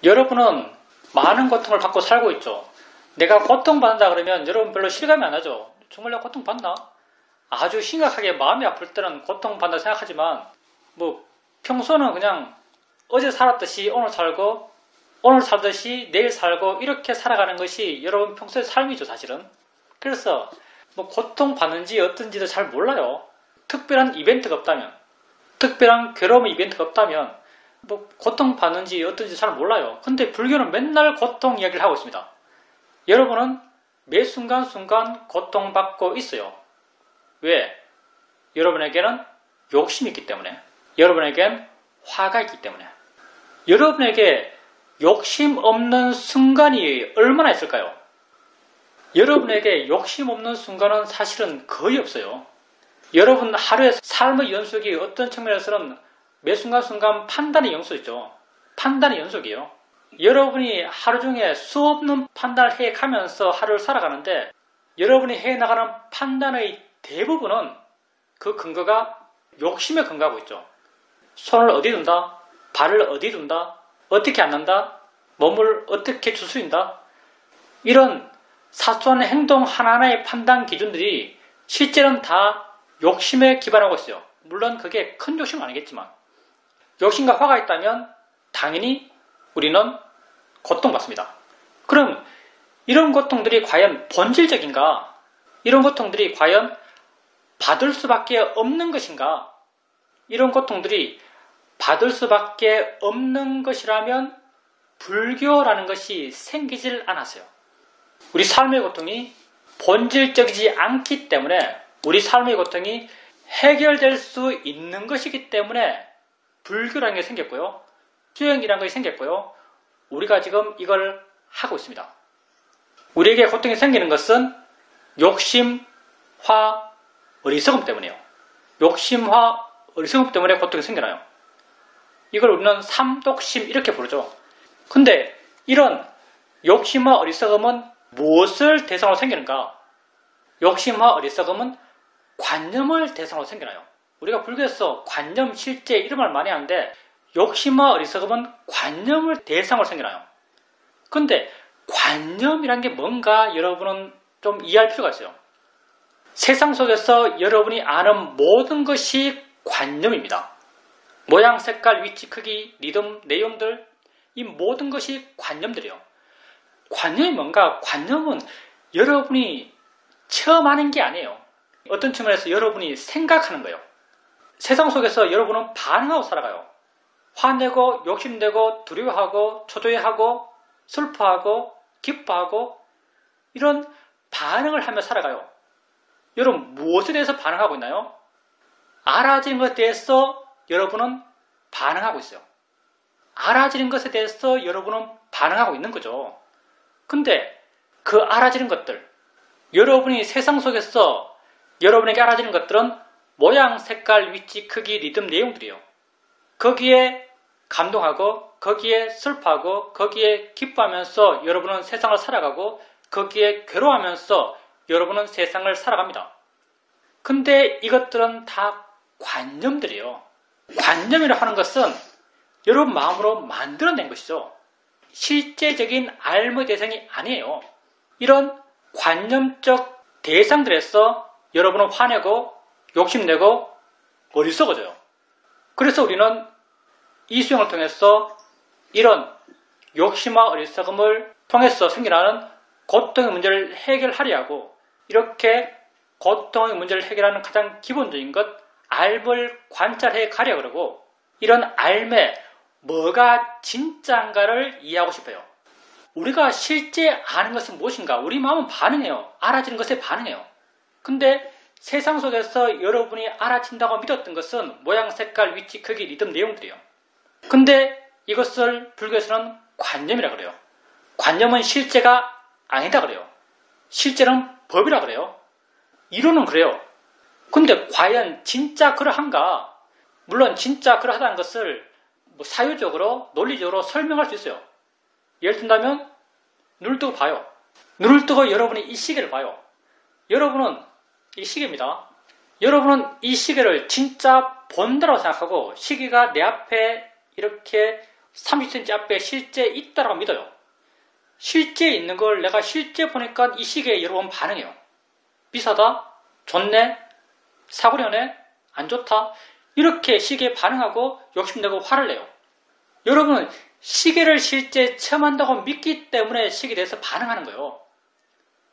여러분은 많은 고통을 받고 살고 있죠. 내가 고통받는다 그러면 여러분 별로 실감이 안 나죠. 정말 내가 고통받나? 아주 심각하게 마음이 아플 때는 고통받는다 생각하지만 평소는 그냥 어제 살았듯이 오늘 살고 오늘 살듯이 내일 살고 이렇게 살아가는 것이 여러분 평소의 삶이죠, 사실은. 그래서 고통받는지 어떤지도 잘 몰라요. 특별한 이벤트가 없다면, 특별한 괴로움 이벤트가 없다면 고통받는지 어떤지 잘 몰라요. 근데 불교는 맨날 고통 이야기를 하고 있습니다. 여러분은 매 순간순간 고통받고 있어요. 왜? 여러분에게는 욕심이 있기 때문에, 여러분에겐 화가 있기 때문에. 여러분에게 욕심 없는 순간이 얼마나 있을까요? 여러분에게 욕심 없는 순간은 사실은 거의 없어요. 여러분 하루의 삶의 연속이 어떤 측면에서는 매 순간순간 판단의 연속이죠. 판단의 연속이에요. 여러분이 하루 중에 수없는 판단을 해가면서 하루를 살아가는데 여러분이 해나가는 판단의 대부분은 그 근거가 욕심에 근거하고 있죠. 손을 어디 둔다? 발을 어디 둔다? 어떻게 앉는다? 몸을 어떻게 추스린다? 이런 사소한 행동 하나하나의 판단 기준들이 실제로는 다 욕심에 기반하고 있어요. 물론 그게 큰 욕심은 아니겠지만 욕심과 화가 있다면 당연히 우리는 고통받습니다. 그럼 이런 고통들이 과연 본질적인가? 이런 고통들이 과연 받을 수밖에 없는 것인가? 이런 고통들이 받을 수밖에 없는 것이라면 불교라는 것이 생기질 않았어요. 우리 삶의 고통이 본질적이지 않기 때문에, 우리 삶의 고통이 해결될 수 있는 것이기 때문에 불교라는 게 생겼고요. 수행이라는 것이 생겼고요. 우리가 지금 이걸 하고 있습니다. 우리에게 고통이 생기는 것은 욕심, 화, 어리석음 때문이에요. 욕심, 화, 어리석음 때문에 고통이 생겨나요. 이걸 우리는 삼독심 이렇게 부르죠. 근데 이런 욕심과 어리석음은 무엇을 대상으로 생기는가? 욕심과 어리석음은 관념을 대상으로 생겨나요. 우리가 불교에서 관념, 실제 이런 말 많이 하는데 욕심과 어리석음은 관념을 대상으로 생겨나요. 근데 관념이란 게 뭔가 여러분은 좀 이해할 필요가 있어요. 세상 속에서 여러분이 아는 모든 것이 관념입니다. 모양, 색깔, 위치, 크기, 리듬, 내용들, 이 모든 것이 관념들이에요. 관념이 뭔가? 관념은 여러분이 체험하는 게 아니에요. 어떤 측면에서 여러분이 생각하는 거예요. 세상 속에서 여러분은 반응하고 살아가요. 화내고, 욕심내고, 두려워하고, 초조해하고, 슬퍼하고, 기뻐하고 이런 반응을 하며 살아가요. 여러분 무엇에 대해서 반응하고 있나요? 알아지는 것에 대해서 여러분은 반응하고 있어요. 알아지는 것에 대해서 여러분은 반응하고 있는 거죠. 근데 그 알아지는 것들, 여러분이 세상 속에서 여러분에게 알아지는 것들은 모양, 색깔, 위치, 크기, 리듬, 내용들이에요. 거기에 감동하고 거기에 슬퍼하고 거기에 기뻐하면서 여러분은 세상을 살아가고 거기에 괴로워하면서 여러분은 세상을 살아갑니다. 근데 이것들은 다 관념들이에요. 관념이라 하는 것은 여러분 마음으로 만들어낸 것이죠. 실제적인 알의 대상이 아니에요. 이런 관념적 대상들에서 여러분은 화내고 욕심내고 어리석어져요. 그래서 우리는 이 수행을 통해서 이런 욕심과 어리석음을 통해서 생겨나는 고통의 문제를 해결하려 하고, 이렇게 고통의 문제를 해결하는 가장 기본적인 것, 알을 관찰해 가려 그러고, 이런 알매 뭐가 진짜인가를 이해하고 싶어요. 우리가 실제 아는 것은 무엇인가? 우리 마음은 반응해요. 알아지는 것에 반응해요. 근데 세상 속에서 여러분이 알아진다고 믿었던 것은 모양, 색깔, 위치, 크기, 리듬, 내용들이에요. 근데 이것을 불교에서는 관념이라 그래요. 관념은 실제가 아니다 그래요. 실제는 법이라 그래요. 이론은 그래요. 근데 과연 진짜 그러한가? 물론 진짜 그러하다는 것을 사유적으로, 논리적으로 설명할 수 있어요. 예를 든다면 눈을 뜨고 봐요. 눈을 뜨고 여러분이 이 시계를 봐요. 여러분은 이 시계입니다. 여러분은 이 시계를 진짜 본다고 생각하고 시계가 내 앞에 이렇게 30cm 앞에 실제 있다라고 믿어요. 실제 있는 걸 내가 실제 보니까 이 시계에 여러 번 반응해요. 비싸다? 좋네? 사고려네? 안 좋다? 이렇게 시계에 반응하고 욕심내고 화를 내요. 여러분은 시계를 실제 체험한다고 믿기 때문에 시계에 대해서 반응하는 거예요.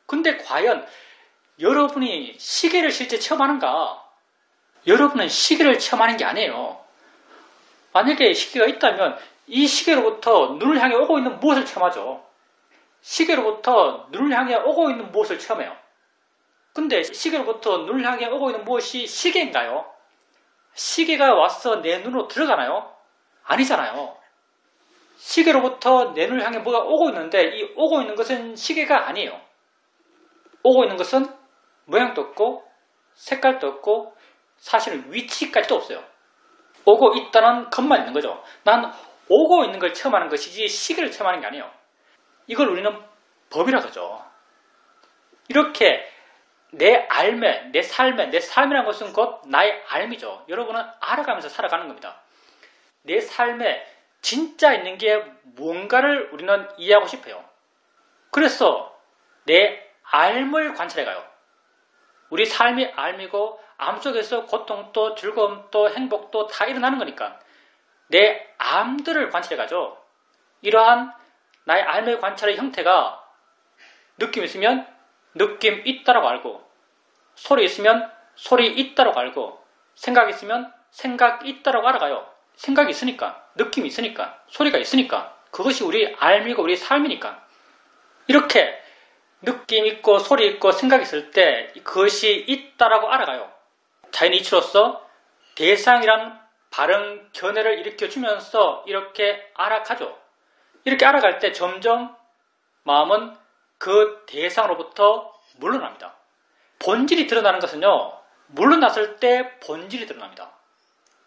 근데 과연 여러분이 시계를 실제 체험하는가? 여러분은 시계를 체험하는 게 아니에요. 만약에 시계가 있다면 이 시계로부터 눈을 향해 오고 있는 무엇을 체험하죠? 시계로부터 눈을 향해 오고 있는 무엇을 체험해요. 근데 시계로부터 눈을 향해 오고 있는 무엇이 시계인가요? 시계가 와서 내 눈으로 들어가나요? 아니잖아요. 시계로부터 내 눈을 향해 뭐가 오고 있는데 이 오고 있는 것은 시계가 아니에요. 오고 있는 것은 모양도 없고 색깔도 없고 사실은 위치까지도 없어요. 오고 있다는 것만 있는 거죠. 난 오고 있는 걸 체험하는 것이지 시계를 체험하는 게 아니에요. 이걸 우리는 법이라 그러죠. 이렇게 내 삶에, 내 삶이라는 것은 곧 나의 삶이죠. 여러분은 알아가면서 살아가는 겁니다. 내 삶에 진짜 있는 게 무언가를 우리는 이해하고 싶어요. 그래서 내 삶을 관찰해가요. 우리 삶이 삶이고 삶 속에서 고통도 즐거움도 행복도 다 일어나는 거니까 내 삶들을 관찰해가죠. 이러한 나의 삶의 관찰의 형태가 느낌 있으면 느낌 있다라고 알고 소리 있으면 소리 있다라고 알고 생각 있으면 생각 있다라고 알아가요. 생각이 있으니까 느낌이 있으니까 소리가 있으니까 그것이 우리 삶이고 우리 삶이니까 이렇게 느낌 있고 소리 있고 생각이 있을 때 그것이 있다라고 알아가요. 자연의 이치로서 대상이란 발응 견해를 일으켜주면서 이렇게 알아가죠. 이렇게 알아갈 때 점점 마음은 그 대상으로부터 물러납니다. 본질이 드러나는 것은요. 물러났을 때 본질이 드러납니다.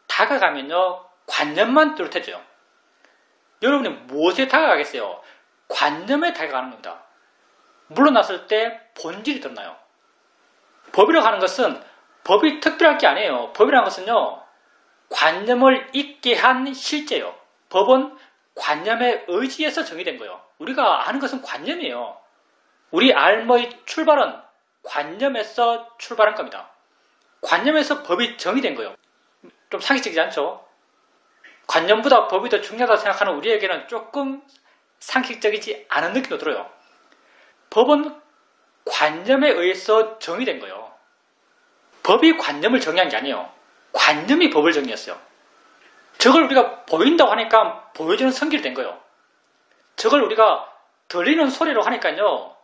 다가가면요. 관념만 뚜렷해져요. 여러분이 무엇에 다가가겠어요? 관념에 다가가는 겁니다. 물러났을 때 본질이 드러나요. 법이라고 하는 것은 법이 특별할 게 아니에요. 법이라는 것은요. 관념을 있게 한 실제예요. 법은 관념의 의지에서 정의된 거예요. 우리가 아는 것은 관념이에요. 우리 삶의 출발은 관념에서 출발한 겁니다. 관념에서 법이 정의된 거예요. 좀 상식적이지 않죠? 관념보다 법이 더 중요하다고 생각하는 우리에게는 조금 상식적이지 않은 느낌도 들어요. 법은 관념에 의해서 정의된 거예요. 법이 관념을 정의한 게 아니에요. 관념이 법을 정의했어요. 저걸 우리가 보인다고 하니까 보여주는 성질이 된 거예요. 저걸 우리가 들리는 소리로 하니까요.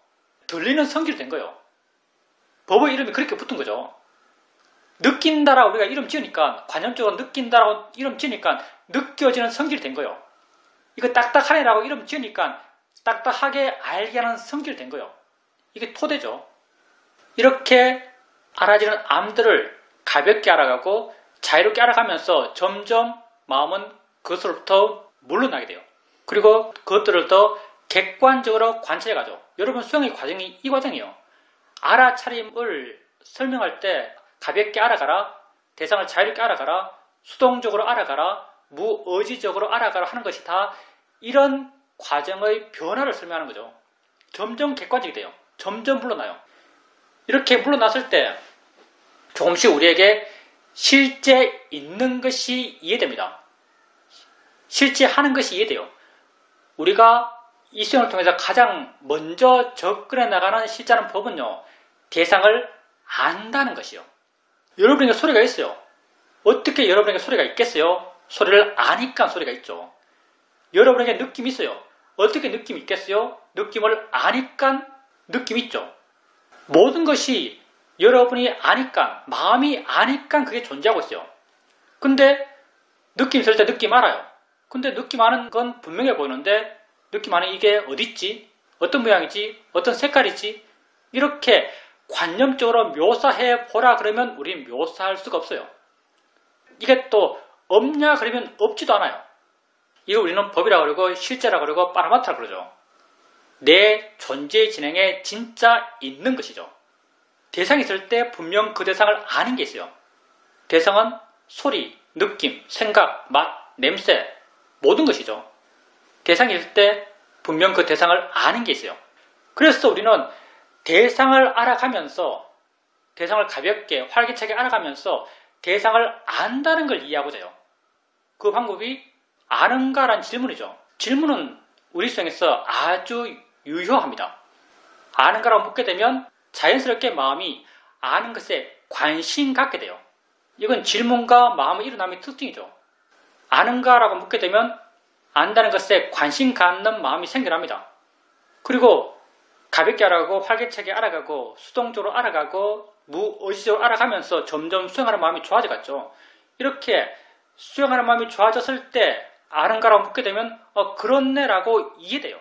들리는 성질이 된 거예요. 법의 이름이 그렇게 붙은 거죠. 느낀다라고 우리가 이름 지으니까 관념적으로 느낀다라고 이름 지으니까 느껴지는 성질이 된 거예요. 이거 딱딱하네라고 이름 지으니까 딱딱하게 알게 하는 성질이 된 거예요. 이게 토대죠. 이렇게 알아지는 암들을 가볍게 알아가고 자유롭게 알아가면서 점점 마음은 그것으로부터 물러나게 돼요. 그리고 그것들을 더 객관적으로 관찰해가죠. 여러분 수행의 과정이 이 과정이에요. 알아차림을 설명할 때 가볍게 알아가라, 대상을 자유롭게 알아가라, 수동적으로 알아가라, 무의지적으로 알아가라 하는 것이 다 이런 과정의 변화를 설명하는 거죠. 점점 객관적이 돼요. 점점 물러나요. 이렇게 물러났을 때 조금씩 우리에게 실제 있는 것이 이해됩니다. 실제 하는 것이 이해돼요. 우리가 이 수행을 통해서 가장 먼저 접근해 나가는 실제하는 법은요. 대상을 안다는 것이요. 여러분에게 소리가 있어요. 어떻게 여러분에게 소리가 있겠어요? 소리를 아니까 소리가 있죠. 여러분에게 느낌이 있어요. 어떻게 느낌이 있겠어요? 느낌을 아니까 느낌이 있죠. 모든 것이 여러분이 아니까, 마음이 아니까 그게 존재하고 있어요. 근데 느낌 있을 때 느낌 알아요. 근데 느낌 아는 건 분명해 보이는데 느낌 아는 이게 어딨지? 어떤 모양이지? 어떤 색깔이지? 이렇게 관념적으로 묘사해 보라 그러면 우리는 묘사할 수가 없어요. 이게 또 없냐 그러면 없지도 않아요. 이거 우리는 법이라고 그러고 실제라고 그러고 빠라마트라고 그러죠. 내 존재의 진행에 진짜 있는 것이죠. 대상이 있을 때 분명 그 대상을 아는 게 있어요. 대상은 소리, 느낌, 생각, 맛, 냄새 모든 것이죠. 대상이 있을 때 분명 그 대상을 아는 게 있어요. 그래서 우리는 대상을 알아가면서 대상을 가볍게 활기차게 알아가면서 대상을 안다는 걸 이해하고자 해요. 그 방법이 아는가라는 질문이죠. 질문은 우리 수행에서 아주 유효합니다. 아는가라고 묻게 되면 자연스럽게 마음이 아는 것에 관심 갖게 돼요. 이건 질문과 마음의 일어남의 특징이죠. 아는가라고 묻게 되면 안다는 것에 관심 갖는 마음이 생겨납니다. 그리고 가볍게 알아가고 활기차게 알아가고 수동적으로 알아가고 무의식적으로 알아가면서 점점 수행하는 마음이 좋아져갔죠. 이렇게 수행하는 마음이 좋아졌을 때 아는가라고 묻게 되면 그렇네라고 이해돼요.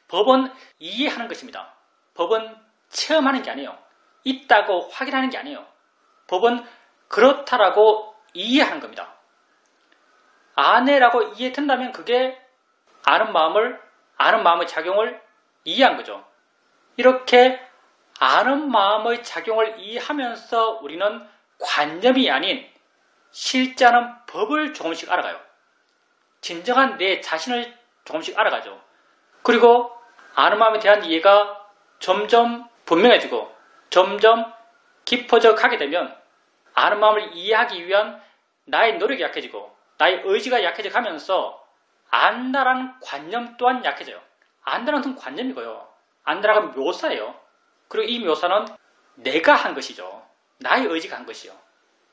법은 이해하는 것입니다. 법은 체험하는 게 아니에요. 있다고 확인하는 게 아니에요. 법은 그렇다라고 이해하는 겁니다. 아네라고 이해된다면 그게 아는 마음의 작용을 이해한 거죠. 이렇게 아는 마음의 작용을 이해하면서 우리는 관념이 아닌 실제하는 법을 조금씩 알아가요. 진정한 내 자신을 조금씩 알아가죠. 그리고 아는 마음에 대한 이해가 점점 분명해지고 점점 깊어져 가게 되면 아는 마음을 이해하기 위한 나의 노력이 약해지고 나의 의지가 약해져 가면서 안다라는 관념 또한 약해져요. 안다라는 것은 관념이고요. 안다라는 건 묘사예요. 그리고 이 묘사는 내가 한 것이죠. 나의 의지가 한 것이요.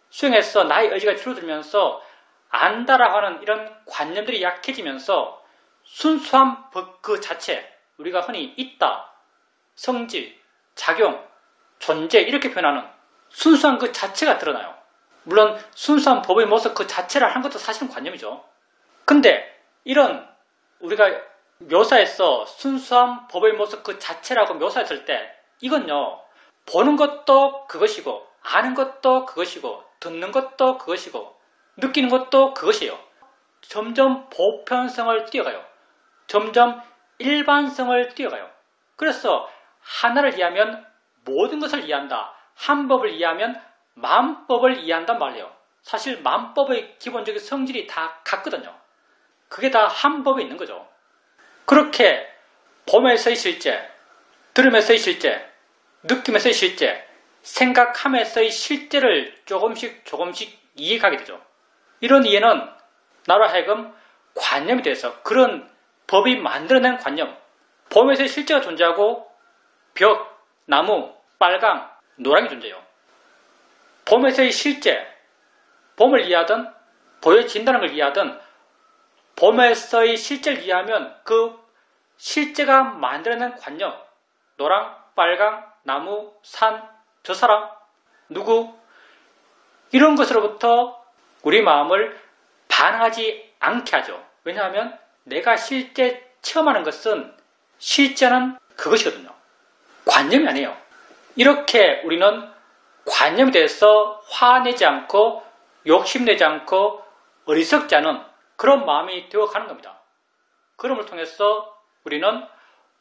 수행에서 나의 의지가 줄어들면서 안다라고 하는 이런 관념들이 약해지면서 순수한 법 그 자체, 우리가 흔히 있다, 성질, 작용, 존재 이렇게 표현하는 순수한 그 자체가 드러나요. 물론 순수한 법의 모습 그 자체를 하는 것도 사실은 관념이죠. 근데 이런 우리가 묘사에서 순수한 법의 모습 그 자체라고 묘사했을 때 이건요, 보는 것도 그것이고 아는 것도 그것이고 듣는 것도 그것이고 느끼는 것도 그것이에요. 점점 보편성을 뛰어가요. 점점 일반성을 뛰어가요. 그래서 하나를 이해하면 모든 것을 이해한다. 한 법을 이해하면 만법을 이해한단 말이에요. 사실 만법의 기본적인 성질이 다 같거든요. 그게 다 한 법에 있는 거죠. 그렇게 봄에서의 실제, 들음에서의 실제, 느낌에서의 실제, 생각함에서의 실제를 조금씩 이해가게 되죠. 이런 이해는 나로 하여금 관념이 돼서 그런 법이 만들어낸 관념, 봄에서의 실제가 존재하고 벽, 나무, 빨강, 노랑이 존재해요. 봄에서의 실제, 봄을 이해하든 보여진다는 걸 이해하든 봄에서의 실제를 이해하면 그 실제가 만들어낸 관념, 노랑, 빨강, 나무, 산, 저 사람, 누구 이런 것으로부터 우리 마음을 반응하지 않게 하죠. 왜냐하면 내가 실제 체험하는 것은 실제는 그것이거든요. 관념이 아니에요. 이렇게 우리는 관념에 대해서 화내지 않고 욕심내지 않고 어리석지 않은 그런 마음이 되어가는 겁니다. 그럼을 통해서 우리는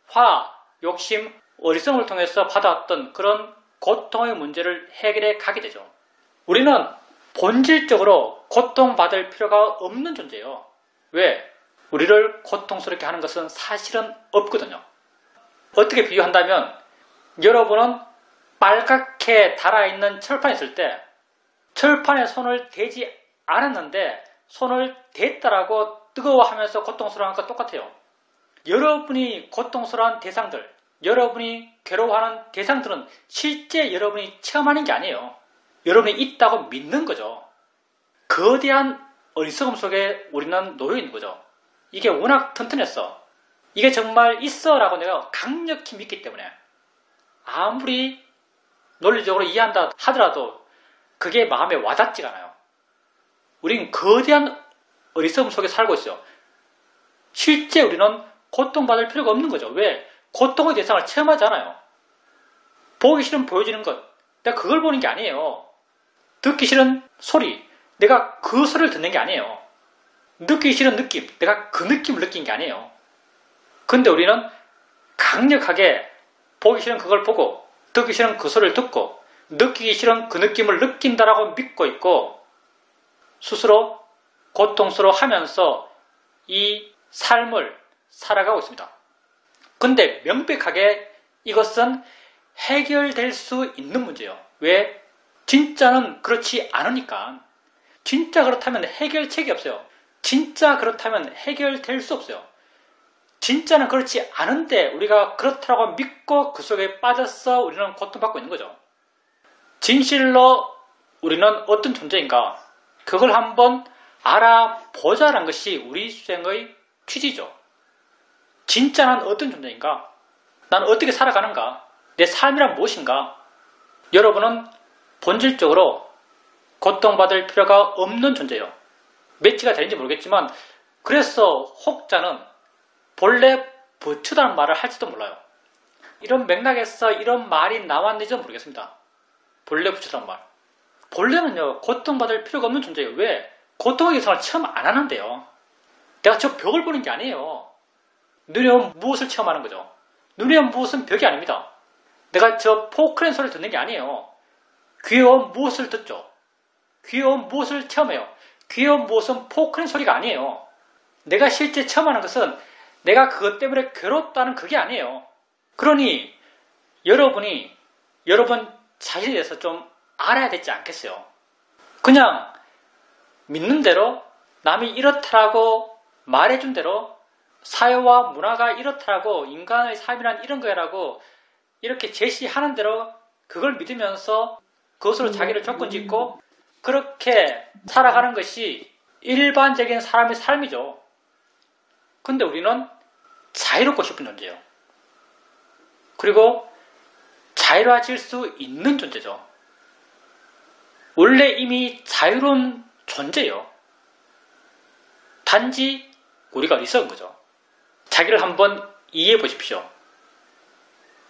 화, 욕심, 어리석음을 통해서 받아왔던 그런 고통의 문제를 해결해 가게 되죠. 우리는 본질적으로 고통받을 필요가 없는 존재예요. 왜? 우리를 고통스럽게 하는 것은 사실은 없거든요. 어떻게 비유한다면 여러분은 빨갛게 달아있는 철판에 있을 때 철판에 손을 대지 않았는데 손을 댔다라고 뜨거워하면서 고통스러워하는 것과 똑같아요. 여러분이 고통스러운 대상들, 여러분이 괴로워하는 대상들은 실제 여러분이 체험하는 게 아니에요. 여러분이 있다고 믿는 거죠. 거대한 어리석음 속에 우리는 놓여 있는 거죠. 이게 워낙 튼튼했어. 이게 정말 있어 라고 내가 강력히 믿기 때문에 아무리 논리적으로 이해한다 하더라도 그게 마음에 와닿지가 않아요. 우린 거대한 어리석음 속에 살고 있어요. 실제 우리는 고통받을 필요가 없는 거죠. 왜? 고통의 대상을 체험하지 않아요. 보기 싫은 보여지는 것, 내가 그걸 보는 게 아니에요. 듣기 싫은 소리, 내가 그 소리를 듣는 게 아니에요. 느끼기 싫은 느낌, 내가 그 느낌을 느낀 게 아니에요. 근데 우리는 강력하게 보기 싫은 그걸 보고 듣기 싫은 그 소리를 듣고 느끼기 싫은 그 느낌을 느낀다라고 믿고 있고 스스로 고통스러워하면서 이 삶을 살아가고 있습니다. 근데 명백하게 이것은 해결될 수 있는 문제예요. 왜? 진짜는 그렇지 않으니까. 진짜 그렇다면 해결책이 없어요. 진짜 그렇다면 해결될 수 없어요. 진짜는 그렇지 않은데 우리가 그렇다고 믿고 그 속에 빠져서 우리는 고통받고 있는 거죠. 진실로 우리는 어떤 존재인가? 그걸 한번 알아보자는 것이 우리 수행의 취지죠. 진짜는 어떤 존재인가? 나는 어떻게 살아가는가? 내 삶이란 무엇인가? 여러분은 본질적으로 고통받을 필요가 없는 존재예요. 매치가 되는지 모르겠지만 그래서 혹자는 본래 부처라는 말을 할지도 몰라요. 이런 맥락에서 이런 말이 나왔는지도 모르겠습니다. 본래 부처라는 말. 본래는요, 고통받을 필요가 없는 존재예요. 왜? 고통의 개성을 체험 안 하는데요. 내가 저 벽을 보는 게 아니에요. 눈에 온 무엇을 체험하는 거죠. 눈에 온 무엇은 벽이 아닙니다. 내가 저 포크레인 소리를 듣는 게 아니에요. 귀에 온 무엇을 듣죠. 귀에 온 무엇을 체험해요. 귀에 온 무엇은 포크레인 소리가 아니에요. 내가 실제 체험하는 것은 내가 그것 때문에 괴롭다는 그게 아니에요. 그러니 여러분이 여러분 자신에 대해서 좀 알아야 되지 않겠어요? 그냥 믿는 대로 남이 이렇다라고 말해준 대로 사회와 문화가 이렇다라고 인간의 삶이란 이런 거라고 이렇게 제시하는 대로 그걸 믿으면서 그것으로 자기를 조건 짓고 그렇게 살아가는 것이 일반적인 사람의 삶이죠. 근데 우리는 자유롭고 싶은 존재예요. 그리고 자유로워질 수 있는 존재죠. 원래 이미 자유로운 존재예요. 단지 우리가 어리석은 거죠. 자기를 한번 이해해 보십시오.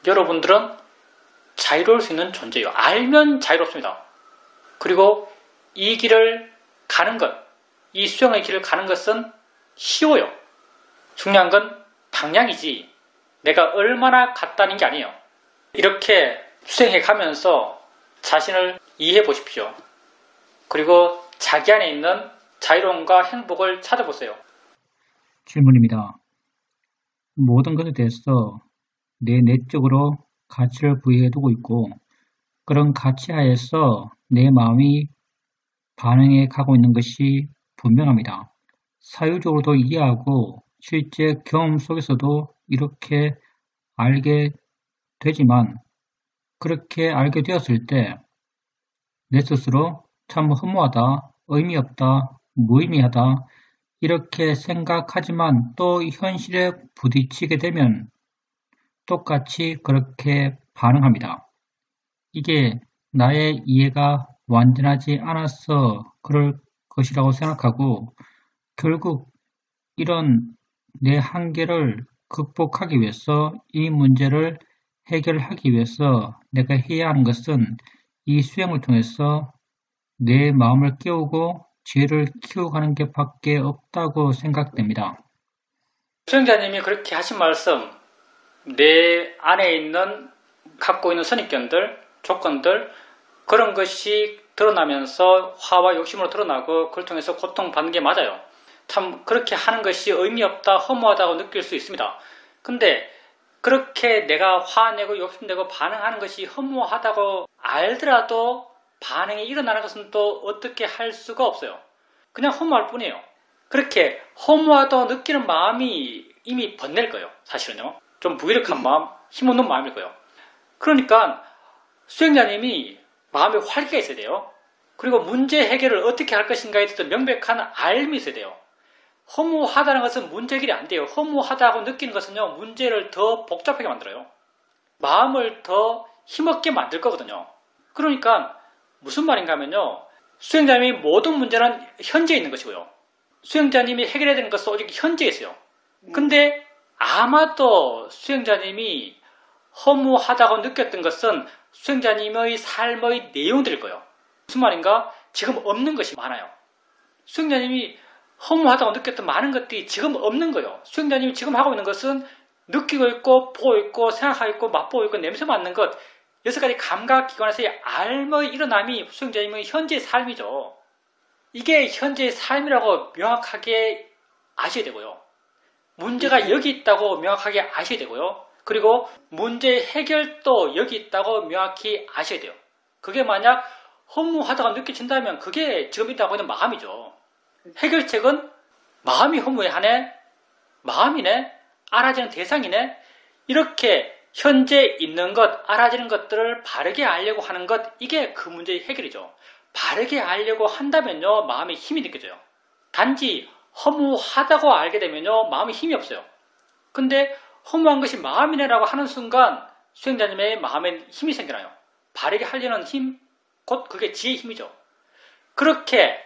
여러분들은 자유로울 수 있는 존재예요. 알면 자유롭습니다. 그리고 이 길을 가는 것, 이 수행의 길을 가는 것은 쉬워요. 중요한 건 방향이지 내가 얼마나 갔다는 게 아니에요. 이렇게 수행해 가면서 자신을 이해해 보십시오. 그리고 자기 안에 있는 자유로움과 행복을 찾아보세요. 질문입니다. 모든 것에 대해서 내 내적으로 가치를 부여해두고 있고 그런 가치 하에서 내 마음이 반응해 가고 있는 것이 분명합니다. 사유적으로도 이해하고 실제 경험 속에서도 이렇게 알게 되지만 그렇게 알게 되었을 때 내 스스로 참 허무하다, 의미 없다, 무의미하다 이렇게 생각하지만 또 현실에 부딪히게 되면 똑같이 그렇게 반응합니다. 이게 나의 이해가 완전하지 않아서 그럴 것이라고 생각하고 결국 이런 내 한계를 극복하기 위해서 이 문제를 해결하기 위해서 내가 해야 하는 것은 이 수행을 통해서 내 마음을 깨우고 지혜를 키워가는 게 밖에 없다고 생각됩니다. 수행자님이 그렇게 하신 말씀, 내 안에 있는 갖고 있는 선입견들, 조건들 그런 것이 드러나면서 화와 욕심으로 드러나고 그걸 통해서 고통받는 게 맞아요. 참 그렇게 하는 것이 의미 없다, 허무하다고 느낄 수 있습니다. 근데 그렇게 내가 화내고 욕심내고 반응하는 것이 허무하다고 알더라도 반응이 일어나는 것은 또 어떻게 할 수가 없어요. 그냥 허무할 뿐이에요. 그렇게 허무하다고 느끼는 마음이 이미 번낼 거예요. 사실은요. 좀 무기력한 마음, 힘없는 마음일 거예요. 그러니까 수행자님이 마음에 활기가 있어야 돼요. 그리고 문제 해결을 어떻게 할 것인가에 대해서 명백한 알미 있어야 돼요. 허무하다는 것은 문제 해결이 안 돼요. 허무하다고 느끼는 것은요, 문제를 더 복잡하게 만들어요. 마음을 더 힘없게 만들 거거든요. 그러니까 무슨 말인가 하면요, 수행자님이 모든 문제는 현재에 있는 것이고요. 수행자님이 해결해야 되는 것은 오직 현재에 있어요. 근데 아마도 수행자님이 허무하다고 느꼈던 것은 수행자님의 삶의 내용들일 거예요. 무슨 말인가? 지금 없는 것이 많아요. 수행자님이 허무하다고 느꼈던 많은 것들이 지금 없는 거예요. 수행자님이 지금 하고 있는 것은 느끼고 있고 보고 있고 생각하고 있고 맛보고 있고 냄새 맡는 것 6가지 감각기관에서의 알의 일어남이 수행자님의 현재의 삶이죠. 이게 현재의 삶이라고 명확하게 아셔야 되고요. 문제가 여기 있다고 명확하게 아셔야 되고요. 그리고 문제 해결도 여기 있다고 명확히 아셔야 돼요. 그게 만약 허무하다고 느껴진다면 그게 지금 있다고 하는 마음이죠. 해결책은 마음이 허무해하네, 마음이네, 알아지는 대상이네, 이렇게 현재 있는 것, 알아지는 것들을 바르게 알려고 하는 것, 이게 그 문제의 해결이죠. 바르게 알려고 한다면요, 마음에 힘이 느껴져요. 단지 허무하다고 알게 되면요, 마음에 힘이 없어요. 근데 허무한 것이 마음이네라고 하는 순간 수행자님의 마음에 힘이 생겨나요. 바르게 하려는 힘, 곧 그게 지혜의 힘이죠. 그렇게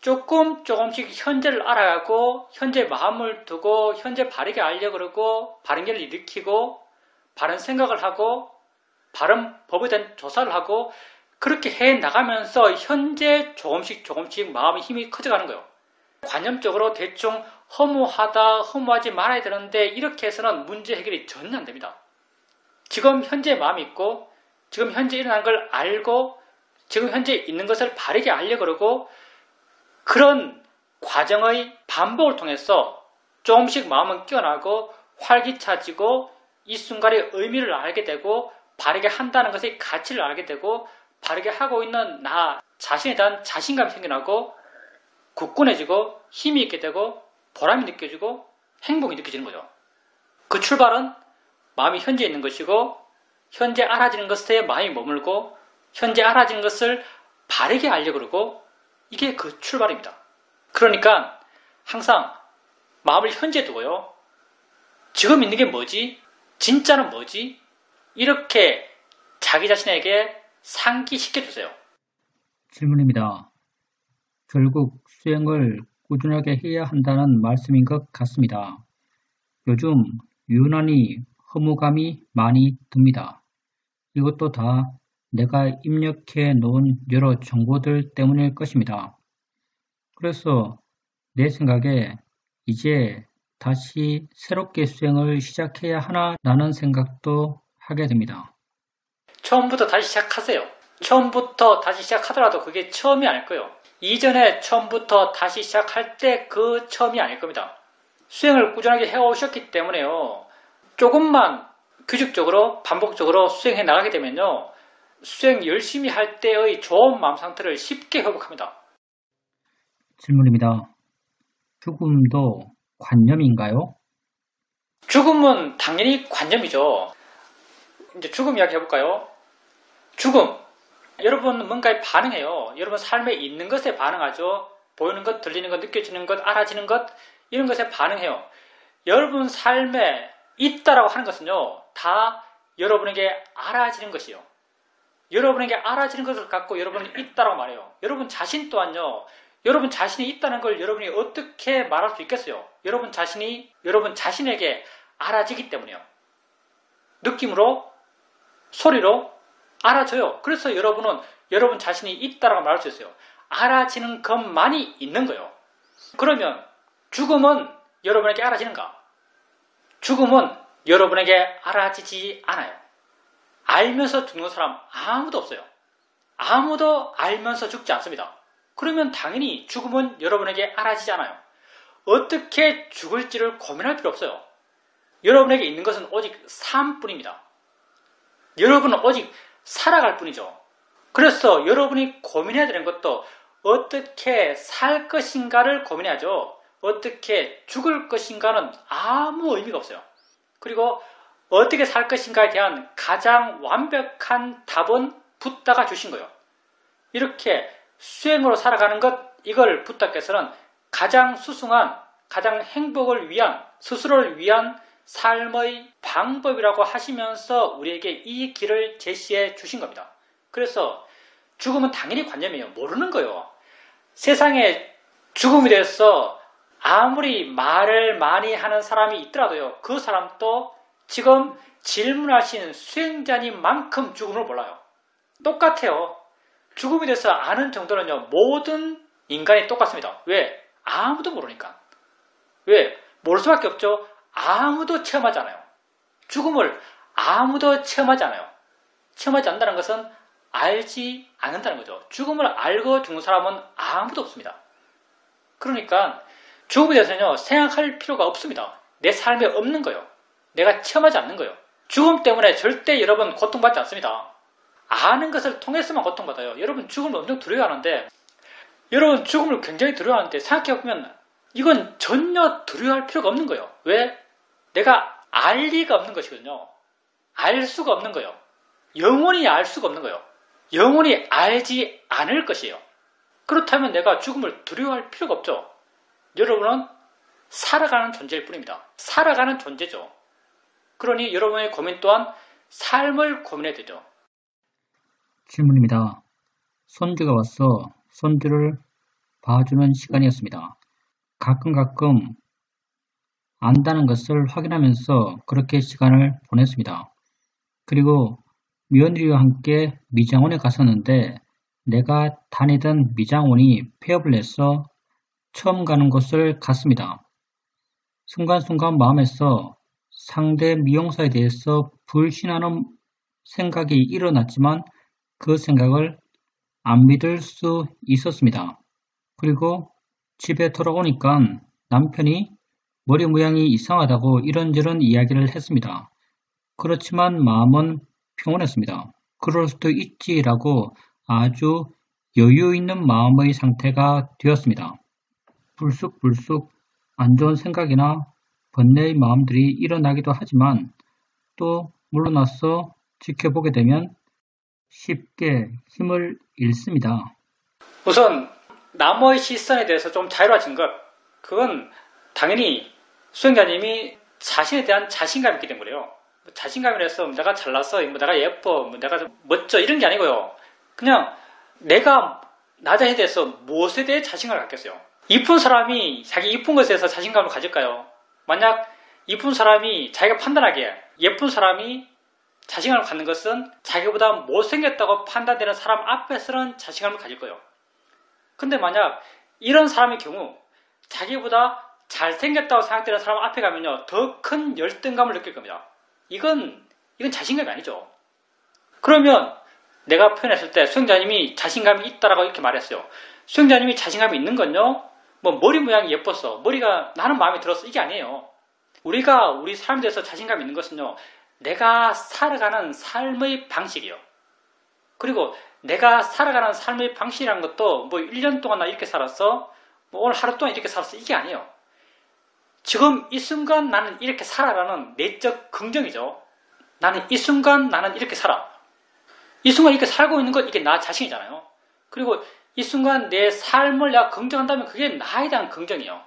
조금씩 현재를 알아가고 현재 마음을 두고 현재 바르게 알려고 그러고 바른 길을 일으키고 바른 생각을 하고 바른 법에 대한 조사를 하고 그렇게 해 나가면서 현재 조금씩 마음의 힘이 커져가는 거예요. 관념적으로 대충 허무하다, 허무하지 말아야 되는데 이렇게 해서는 문제 해결이 전혀 안 됩니다. 지금 현재 마음이 있고 지금 현재 일어난 걸 알고 지금 현재 있는 것을 바르게 알려고 그러고 그런 과정의 반복을 통해서 조금씩 마음은 깨어나고 활기차지고 이 순간의 의미를 알게 되고 바르게 한다는 것의 가치를 알게 되고 바르게 하고 있는 나 자신에 대한 자신감이 생겨나고 굳건해지고 힘이 있게 되고 보람이 느껴지고 행복이 느껴지는 거죠. 그 출발은 마음이 현재 있는 것이고 현재 알아지는 것에 마음이 머물고 현재 알아지는 것을 바르게 알려고 그러고 이게 그 출발입니다. 그러니까 항상 마음을 현재 두고요. 지금 있는 게 뭐지? 진짜는 뭐지? 이렇게 자기 자신에게 상기시켜 주세요. 질문입니다. 결국 수행을 꾸준하게 해야 한다는 말씀인 것 같습니다. 요즘 유난히 허무감이 많이 듭니다. 이것도 다 내가 입력해 놓은 여러 정보들 때문일 것입니다. 그래서 내 생각에 이제 다시 새롭게 수행을 시작해야 하나라는 생각도 하게 됩니다. 처음부터 다시 시작하세요. 처음부터 다시 시작하더라도 그게 처음이 아닐 거예요. 이전에 처음부터 다시 시작할 때 그 처음이 아닐 겁니다. 수행을 꾸준하게 해오셨기 때문에요. 조금만 규칙적으로 반복적으로 수행해 나가게 되면요. 수행 열심히 할 때의 좋은 마음 상태를 쉽게 회복합니다. 질문입니다. 죽음도 관념인가요? 죽음은 당연히 관념이죠. 이제 죽음 이야기 해볼까요? 죽음. 여러분 뭔가에 반응해요. 여러분 삶에 있는 것에 반응하죠. 보이는 것, 들리는 것, 느껴지는 것, 알아지는 것 이런 것에 반응해요. 여러분 삶에 있다라고 하는 것은요. 다 여러분에게 알아지는 것이요. 여러분에게 알아지는 것을 갖고 여러분이 있다라고 말해요. 여러분 자신 또한요. 여러분 자신이 있다는 걸 여러분이 어떻게 말할 수 있겠어요? 여러분 자신이 여러분 자신에게 알아지기 때문이요. 느낌으로, 소리로 알아져요. 그래서 여러분은 여러분 자신이 있다라고 말할 수 있어요. 알아지는 것만이 있는 거예요. 그러면 죽음은 여러분에게 알아지는가? 죽음은 여러분에게 알아지지 않아요. 알면서 죽는 사람 아무도 없어요. 아무도 알면서 죽지 않습니다. 그러면 당연히 죽음은 여러분에게 알아지지 않아요. 어떻게 죽을지를 고민할 필요 없어요. 여러분에게 있는 것은 오직 삶뿐입니다. 여러분은 오직 살아갈 뿐이죠. 그래서 여러분이 고민해야 되는 것도 어떻게 살 것인가를 고민해야죠. 어떻게 죽을 것인가는 아무 의미가 없어요. 그리고 어떻게 살 것인가에 대한 가장 완벽한 답은 붓다가 주신 거예요. 이렇게 수행으로 살아가는 것, 이걸 붓다께서는 가장 수승한, 가장 행복을 위한, 스스로를 위한 삶의 방법이라고 하시면서 우리에게 이 길을 제시해 주신 겁니다. 그래서 죽음은 당연히 관념이에요. 모르는 거예요. 세상에 죽음에 대해서 아무리 말을 많이 하는 사람이 있더라도요. 그 사람도 지금 질문하신 수행자님만큼 죽음을 몰라요. 똑같아요. 죽음에 대해서 아는 정도는요. 모든 인간이 똑같습니다. 왜? 아무도 모르니까. 왜? 모를 수밖에 없죠. 아무도 체험하지 않아요. 죽음을 아무도 체험하지 않아요. 체험하지 않는다는 것은 알지 않는다는 거죠. 죽음을 알고 죽는 사람은 아무도 없습니다. 그러니까 죽음에 대해서는요. 생각할 필요가 없습니다. 내 삶에 없는 거예요. 내가 체험하지 않는 거예요. 죽음 때문에 절대 여러분 고통받지 않습니다. 아는 것을 통해서만 고통받아요. 여러분 죽음을 엄청 두려워하는데 여러분 죽음을 굉장히 두려워하는데 생각해보면 이건 전혀 두려워할 필요가 없는 거예요. 왜? 내가 알 리가 없는 것이거든요. 알 수가 없는 거예요. 영원히 알 수가 없는 거예요. 영원히 알지 않을 것이에요. 그렇다면 내가 죽음을 두려워할 필요가 없죠. 여러분은 살아가는 존재일 뿐입니다. 살아가는 존재죠. 그러니 여러분의 고민 또한 삶을 고민해야 되죠. 질문입니다. 손주가 와서 손주를 봐주는 시간이었습니다. 가끔 안다는 것을 확인하면서 그렇게 시간을 보냈습니다. 그리고 며느리와 함께 미장원에 갔었는데 내가 다니던 미장원이 폐업을 해서 처음 가는 곳을 갔습니다. 순간순간 마음에서 상대 미용사에 대해서 불신하는 생각이 일어났지만 그 생각을 안 믿을 수 있었습니다. 그리고 집에 돌아오니까 남편이 머리 모양이 이상하다고 이런저런 이야기를 했습니다. 그렇지만 마음은 평온했습니다. 그럴 수도 있지라고 아주 여유 있는 마음의 상태가 되었습니다. 불쑥불쑥 안 좋은 생각이나 번뇌의 마음들이 일어나기도 하지만 또 물러나서 지켜보게 되면 쉽게 힘을 잃습니다. 우선 남의 시선에 대해서 좀 자유로워진 것, 그건 당연히 수행자님이 자신에 대한 자신감이 있기 때문에요. 자신감이라서 내가 잘났어, 내가 예뻐, 내가 멋져 이런 게 아니고요. 그냥 내가 나 자신에 대해서 무엇에 대해 자신감을 갖겠어요. 이쁜 사람이 자기 이쁜 것에 대해서 자신감을 가질까요? 만약 이쁜 사람이 자기가 판단하기에 예쁜 사람이 자신감을 갖는 것은 자기보다 못생겼다고 판단되는 사람 앞에서는 자신감을 가질 거예요. 근데 만약 이런 사람의 경우 자기보다 잘생겼다고 생각되는 사람 앞에 가면요 더 큰 열등감을 느낄 겁니다. 이건 자신감이 아니죠. 그러면 내가 표현했을 때 수행자님이 자신감이 있다라고 이렇게 말했어요. 수행자님이 자신감이 있는 건요 머리 모양이 예뻐서 머리가 나는 마음에 들었어 이게 아니에요. 우리가 우리 삶에 대해서 자신감이 있는 것은요 내가 살아가는 삶의 방식이에요. 그리고 내가 살아가는 삶의 방식이라는 것도 1년 동안 나 이렇게 살았어 오늘 하루 동안 이렇게 살았어 이게 아니에요. 지금 이 순간 나는 이렇게 살아라는 내적 긍정이죠. 나는 이 순간 나는 이렇게 살아. 이 순간 이렇게 살고 있는 것 이게 나 자신이잖아요. 그리고 이 순간 내 삶을 내가 긍정한다면 그게 나에 대한 긍정이에요.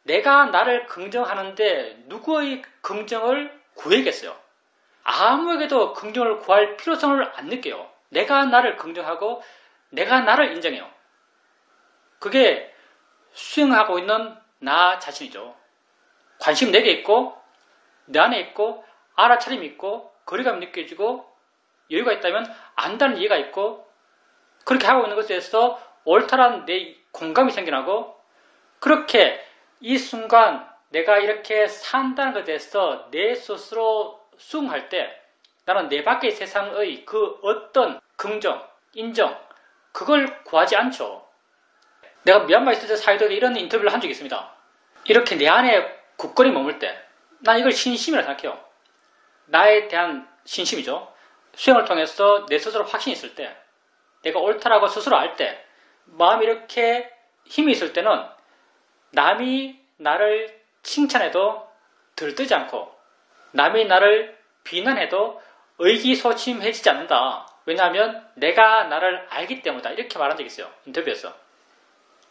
내가 나를 긍정하는데 누구의 긍정을 구해야겠어요. 아무에게도 긍정을 구할 필요성을 안 느껴요. 내가 나를 긍정하고 내가 나를 인정해요. 그게 수행하고 있는 나 자신이죠. 관심 내게 있고 내 안에 있고 알아차림이 있고 거리감이 느껴지고 여유가 있다면 안다는 이해가 있고 그렇게 하고 있는 것에 대해서 옳다란 내 공감이 생겨나고 그렇게 이 순간 내가 이렇게 산다는 것에 대해서 내 스스로 수긍할 때 나는 내 밖의 세상의 그 어떤 긍정, 인정 그걸 구하지 않죠. 내가 미얀마 있을 때 사회도에 이런 인터뷰를 한 적이 있습니다. 이렇게 내 안에 굳건히 머물 때 난 이걸 신심이라고 생각해요. 나에 대한 신심이죠. 수행을 통해서 내 스스로 확신이 있을 때 내가 옳다라고 스스로 알 때 마음이 이렇게 힘이 있을 때는 남이 나를 칭찬해도 들뜨지 않고 남이 나를 비난해도 의기소침해지지 않는다. 왜냐하면 내가 나를 알기 때문이다. 이렇게 말한 적이 있어요. 인터뷰에서.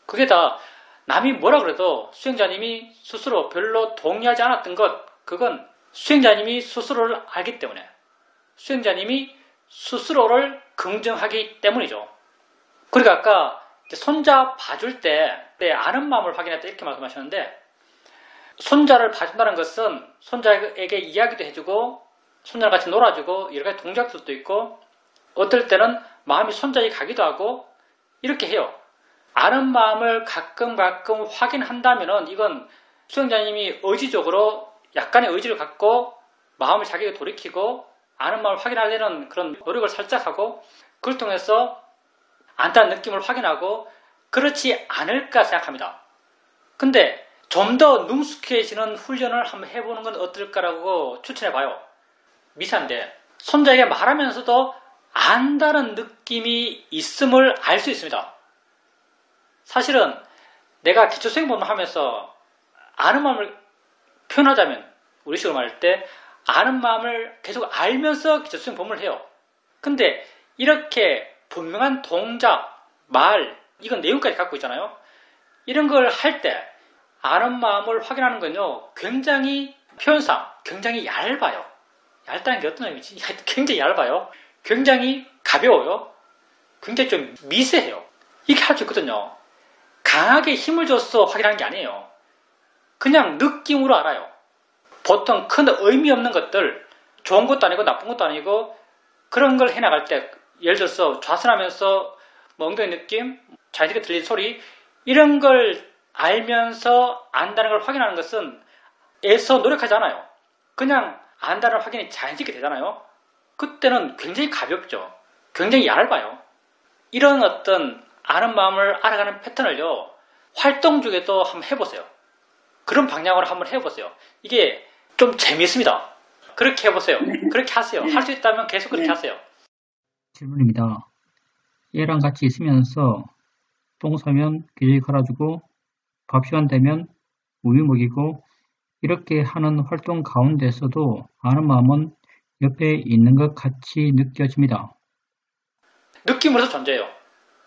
그게 다 남이 뭐라 그래도 수행자님이 스스로 별로 동의하지 않았던 것 그건 수행자님이 스스로를 알기 때문에 수행자님이 스스로를 긍정하기 때문이죠. 그리고 아까 손자 봐줄 때 내 아는 마음을 확인했다 이렇게 말씀하셨는데 손자를 봐준다는 것은 손자에게 이야기도 해주고 손자랑 같이 놀아주고 여러 가지 동작들도 있고 어떨 때는 마음이 손자에 가기도 하고 이렇게 해요. 아는 마음을 가끔 확인한다면은 이건 수행자님이 의지적으로 약간의 의지를 갖고 마음을 자기가 돌이키고 아는 마음을 확인하려는 그런 노력을 살짝 하고 그걸 통해서 안다는 느낌을 확인하고 그렇지 않을까 생각합니다. 근데 좀 더 능숙해지는 훈련을 한번 해보는 건 어떨까라고 추천해봐요. 미사인데 손자에게 말하면서도 안다는 느낌이 있음을 알 수 있습니다. 사실은 내가 기초수행법을 하면서 아는 마음을 표현하자면 우리식으로 말할 때 아는 마음을 계속 알면서 기초수행법을 해요. 근데 이렇게 분명한 동작, 말, 이건 내용까지 갖고 있잖아요. 이런 걸 할 때 아는 마음을 확인하는 건요, 굉장히 표현상 굉장히 얇아요. 얇다는 게 어떤 의미지? 굉장히 얇아요. 굉장히 가벼워요. 굉장히 좀 미세해요. 이렇게 할 수 있거든요. 강하게 힘을 줘서 확인하는 게 아니에요. 그냥 느낌으로 알아요. 보통 큰 의미 없는 것들, 좋은 것도 아니고 나쁜 것도 아니고 그런 걸 해나갈 때 예를 들어서 좌선하면서 엉덩이 느낌, 자연스럽게 들리는 소리 이런 걸 알면서 안다는 걸 확인하는 것은 애써 노력하지 않아요. 그냥 안다는 확인이 자연스럽게 되잖아요. 그때는 굉장히 가볍죠. 굉장히 얇아요. 이런 어떤 아는 마음을 알아가는 패턴을요. 활동 중에도 한번 해보세요. 그런 방향으로 한번 해보세요. 이게 좀 재미있습니다. 그렇게 해보세요. 그렇게 하세요. 할 수 있다면 계속 그렇게 하세요. 질문입니다. 얘랑 같이 있으면서 똥 싸면 기저귀 갈아주고 밥 시간 되면 우유 먹이고 이렇게 하는 활동 가운데서도 아는 마음은 옆에 있는 것 같이 느껴집니다. 느낌으로서 존재해요.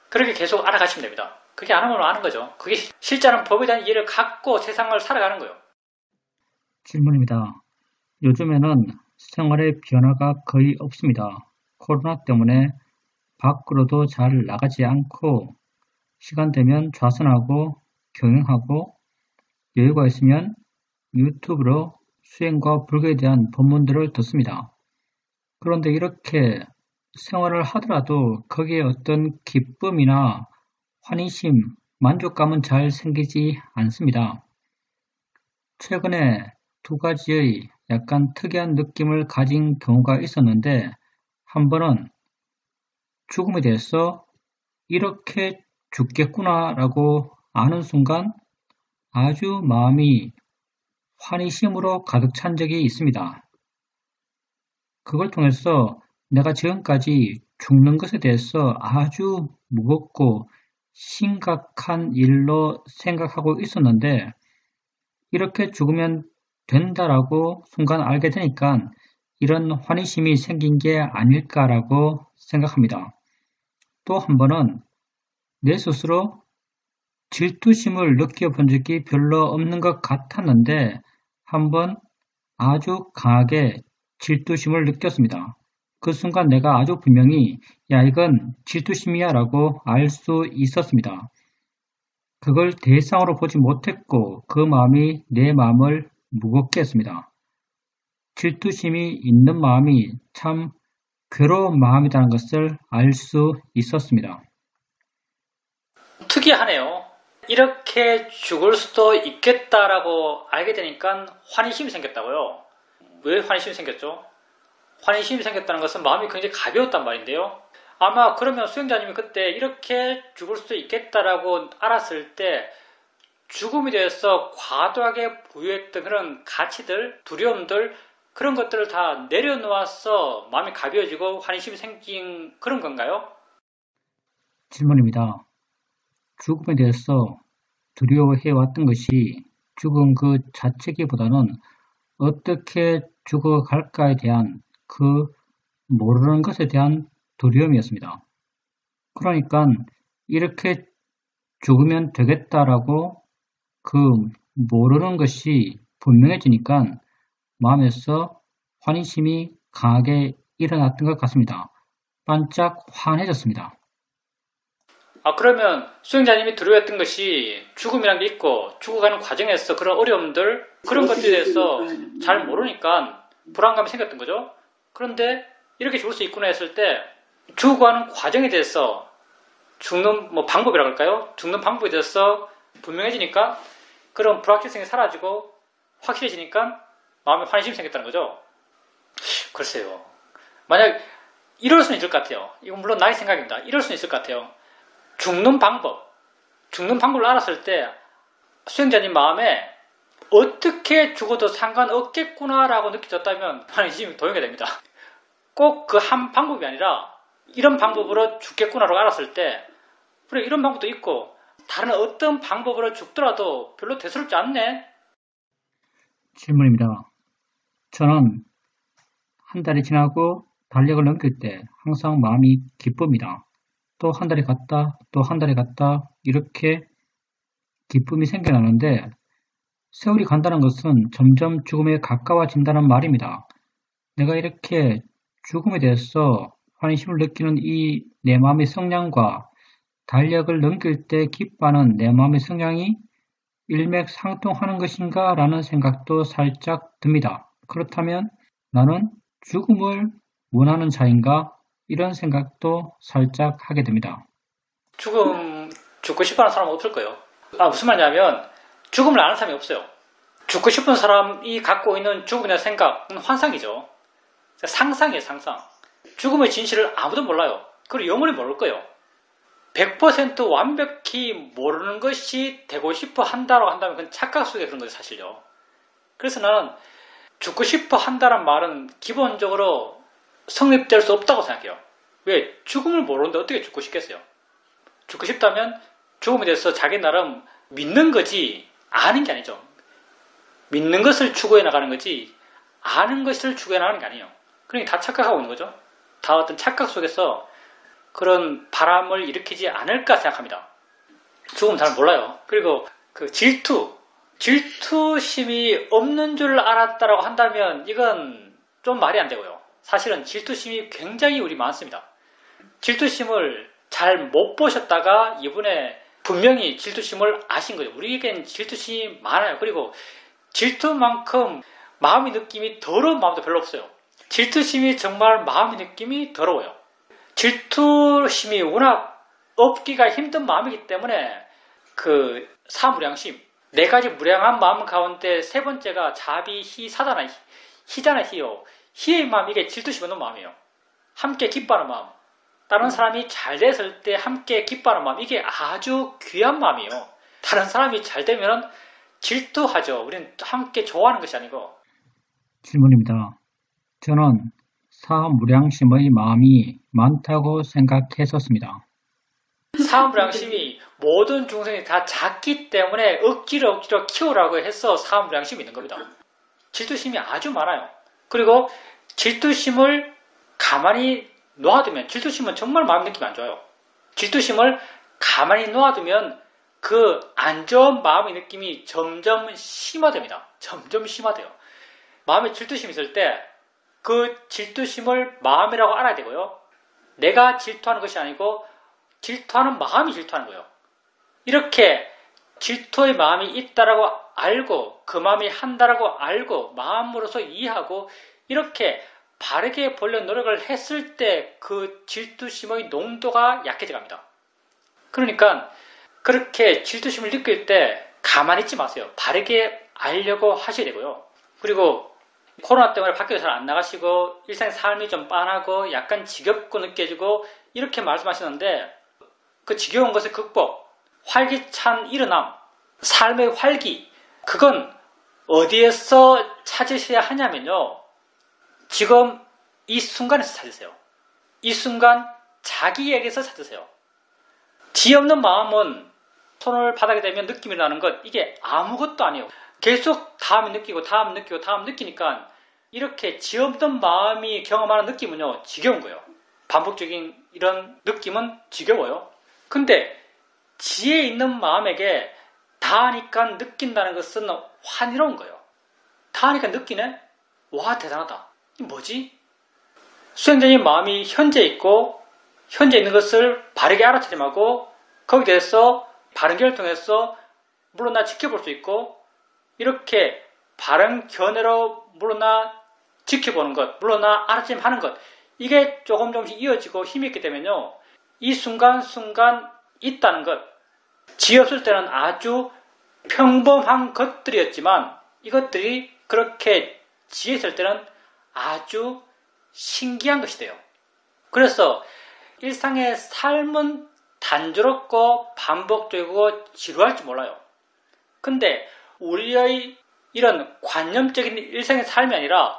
그렇게 계속 알아가시면 됩니다. 그게 아는 마음을 아는 거죠. 그게 실제는 법에 대한 이해를 갖고 세상을 살아가는 거예요. 질문입니다. 요즘에는 생활에 변화가 거의 없습니다. 코로나 때문에 밖으로도 잘 나가지 않고 시간 되면 좌선하고 경영하고 여유가 있으면 유튜브로 수행과 불교에 대한 법문들을 듣습니다. 그런데 이렇게 생활을 하더라도 거기에 어떤 기쁨이나 환희심, 만족감은 잘 생기지 않습니다. 최근에 두 가지의 약간 특이한 느낌을 가진 경우가 있었는데 한 번은 죽음에 대해서 이렇게 죽겠구나라고 아는 순간 아주 마음이 환희심으로 가득 찬 적이 있습니다. 그걸 통해서 내가 지금까지 죽는 것에 대해서 아주 무겁고 심각한 일로 생각하고 있었는데 이렇게 죽으면 된다라고 순간 알게 되니까 이런 환희심이 생긴 게 아닐까라고 생각합니다. 또 한 번은 내 스스로 질투심을 느껴본 적이 별로 없는 것 같았는데 한번 아주 강하게 질투심을 느꼈습니다. 그 순간 내가 아주 분명히 야 이건 질투심이야 라고 알 수 있었습니다. 그걸 대상으로 보지 못했고 그 마음이 내 마음을 무겁게 했습니다. 질투심이 있는 마음이 참 괴로운 마음이라는 것을 알 수 있었습니다. 특이하네요. 이렇게 죽을 수도 있겠다라고 알게 되니까 환희심이 생겼다고요. 왜 환희심이 생겼죠? 환희심이 생겼다는 것은 마음이 굉장히 가벼웠단 말인데요. 아마 그러면 수행자님이 그때 이렇게 죽을 수도 있겠다라고 알았을 때 죽음에 대해서 과도하게 부여했던 그런 가치들, 두려움들 그런 것들을 다 내려놓아서 마음이 가벼워지고 환희심이 생긴 그런 건가요? 질문입니다. 죽음에 대해서 두려워해왔던 것이 죽음 그 자체기보다는 어떻게 죽어갈까에 대한 그 모르는 것에 대한 두려움이었습니다. 그러니까 이렇게 죽으면 되겠다라고 그 모르는 것이 분명해지니까 마음에서 환희심이 강하게 일어났던 것 같습니다. 반짝 환해졌습니다. 그러면 수행자님이 두려워했던 것이 죽음이라는 게 있고 죽어가는 과정에서 그런 어려움들 그런 것들에 대해서 잘 모르니까 불안감이 생겼던 거죠. 그런데 이렇게 죽을 수 있구나 했을 때 죽어가는 과정에 대해서 죽는 방법이라고 할까요? 죽는 방법에 대해서 분명해지니까 그런 불확실성이 사라지고 확실해지니까 마음에 환심이 생겼다는 거죠. 글쎄요. 만약 이럴 수는 있을 것 같아요. 이건 물론 나의 생각입니다. 이럴 수는 있을 것 같아요. 죽는 방법을 알았을 때 수행자님 마음에 어떻게 죽어도 상관없겠구나라고 느껴졌다면 이제 도용이 됩니다. 꼭 그 한 방법이 아니라 이런 방법으로 죽겠구나라고 알았을 때 그래 이런 방법도 있고 다른 어떤 방법으로 죽더라도 별로 대수롭지 않네. 질문입니다. 저는 한 달이 지나고 달력을 넘길 때 항상 마음이 기쁩니다. 또 한 달이 갔다, 또 한 달이 갔다 이렇게 기쁨이 생겨나는데 세월이 간다는 것은 점점 죽음에 가까워진다는 말입니다. 내가 이렇게 죽음에 대해서 환심을 느끼는 이 내 마음의 성량과 달력을 넘길 때 기뻐하는 내 마음의 성량이 일맥상통하는 것인가 라는 생각도 살짝 듭니다. 그렇다면 나는 죽음을 원하는 자인가? 이런 생각도 살짝 하게 됩니다. 죽고 싶어하는 사람은 없을 거예요. 무슨 말이냐면 죽음을 아는 사람이 없어요. 죽고 싶은 사람이 갖고 있는 죽음에 대한 생각은 환상이죠. 상상이에요, 상상. 죽음의 진실을 아무도 몰라요. 그리고 영원히 모를 거예요. 100% 완벽히 모르는 것이 되고 싶어 한다고 한다면 그건 착각 속에 그런 거죠, 사실요. 그래서 나는 죽고 싶어 한다는 말은 기본적으로 성립될 수 없다고 생각해요. 왜? 죽음을 모르는데 어떻게 죽고 싶겠어요? 죽고 싶다면 죽음에 대해서 자기 나름 믿는 거지 아는 게 아니죠. 믿는 것을 추구해 나가는 거지 아는 것을 추구해 나가는 게 아니에요. 그러니까 다 착각하고 있는 거죠. 다 어떤 착각 속에서 그런 바람을 일으키지 않을까 생각합니다. 죽음 잘 몰라요. 그리고 그 질투심이 없는 줄 알았다라고 한다면 이건 좀 말이 안 되고요. 사실은 질투심이 굉장히 우리 많습니다. 질투심을 잘 못 보셨다가 이번에 분명히 질투심을 아신 거죠. 우리에겐 질투심이 많아요. 그리고 질투만큼 마음의 느낌이 더러운 마음도 별로 없어요. 질투심이 정말 마음의 느낌이 더러워요. 질투심이 워낙 없기가 힘든 마음이기 때문에 그 사무량심, 네 가지 무량한 마음 가운데 세 번째가 자비, 희, 사잖아요. 희잖아요, 희요. 희의 마음, 이게 질투심 없는 마음이에요. 함께 기뻐하는 마음. 다른 사람이 잘 됐을 때 함께 기뻐하는 마음. 이게 아주 귀한 마음이에요. 다른 사람이 잘 되면 질투하죠. 우리는 함께 좋아하는 것이 아니고. 질문입니다. 저는 사무량심의 마음이 많다고 생각했었습니다. 사무량심이 모든 중생이 다 작기 때문에 억지로 키우라고 해서 사무량심이 있는 겁니다. 질투심이 아주 많아요. 그리고 질투심을 가만히 놓아두면, 질투심은 정말 마음 느낌이 안 좋아요. 질투심을 가만히 놓아두면 그 안 좋은 마음의 느낌이 점점 심화됩니다. 점점 심화돼요. 마음에 질투심이 있을 때 그 질투심을 마음이라고 알아야 되고요. 내가 질투하는 것이 아니고 질투하는 마음이 질투하는 거예요. 이렇게 질투의 마음이 있다라고 알고 그 마음이 한다라고 알고 마음으로서 이해하고 이렇게 바르게 보려는 노력을 했을 때 그 질투심의 농도가 약해져 갑니다. 그러니까 그렇게 질투심을 느낄 때 가만히 있지 마세요. 바르게 알려고 하셔야 되고요. 그리고 코로나 때문에 밖에도 잘 안 나가시고 일상의 삶이 좀 빤하고 약간 지겹고 느껴지고 이렇게 말씀하시는데 그 지겨운 것의 극복, 활기찬 일어남, 삶의 활기, 그건 어디에서 찾으셔야 하냐면요. 지금 이 순간에서 찾으세요. 이 순간 자기에게서 찾으세요. 지 없는 마음은 손을 바닥에 대면 느낌이 나는 것, 이게 아무것도 아니에요. 계속 다음 느끼고 다음 느끼고 다음 느끼니까 이렇게 지 없는 마음이 경험하는 느낌은요, 지겨운 거예요. 반복적인 이런 느낌은 지겨워요. 근데 지혜 있는 마음에게 다 하니까 느낀다는 것은 환희로운 거예요. 다 하니까 느끼네? 와, 대단하다. 이게 뭐지? 수행자님 마음이 현재 있고 현재 있는 것을 바르게 알아차림하고 거기에 대해서 바른 견해를 통해서 물러나 지켜볼 수 있고 이렇게 바른 견해로 물러나 지켜보는 것, 물러나 알아차림하는 것, 이게 조금씩 이어지고 힘이 있기 때문에요. 이 순간순간 있다는 것, 지혜 없을 때는 아주 평범한 것들이었지만 이것들이 그렇게 지혜 있을 때는 아주 신기한 것이 돼요. 그래서 일상의 삶은 단조롭고 반복적이고 지루할지 몰라요. 근데 우리의 이런 관념적인 일상의 삶이 아니라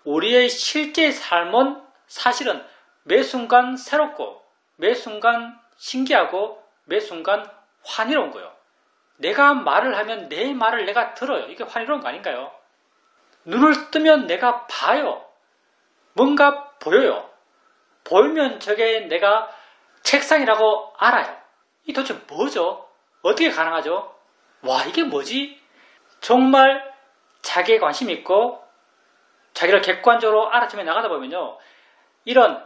우리의 실제 삶은 사실은 매 순간 새롭고 매 순간 신기하고 매 순간 환희로운 거예요. 내가 말을 하면 내 말을 내가 들어요. 이게 환희로운 거 아닌가요? 눈을 뜨면 내가 봐요. 뭔가 보여요. 보이면 저게 내가 책상이라고 알아요. 이 도대체 뭐죠? 어떻게 가능하죠? 와, 이게 뭐지? 정말 자기에 관심 있고 자기를 객관적으로 알아차며 나가다 보면요. 이런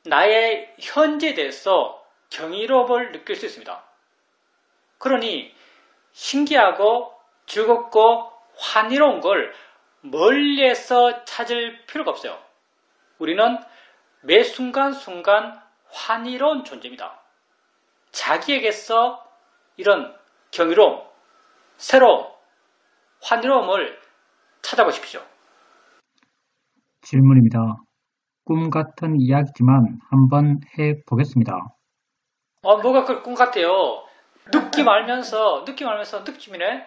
나의 현재에 대해서 경이로움을 느낄 수 있습니다. 그러니 신기하고 즐겁고 환희로운 걸 멀리에서 찾을 필요가 없어요. 우리는 매 순간순간 환희로운 존재입니다. 자기에게서 이런 경이로움, 새로움, 환희로움을 찾아보십시오. 질문입니다. 꿈 같은 이야기지만 한번 해보겠습니다. 뭐가 그 꿈 같아요. 느낌 알면서 느낌이네.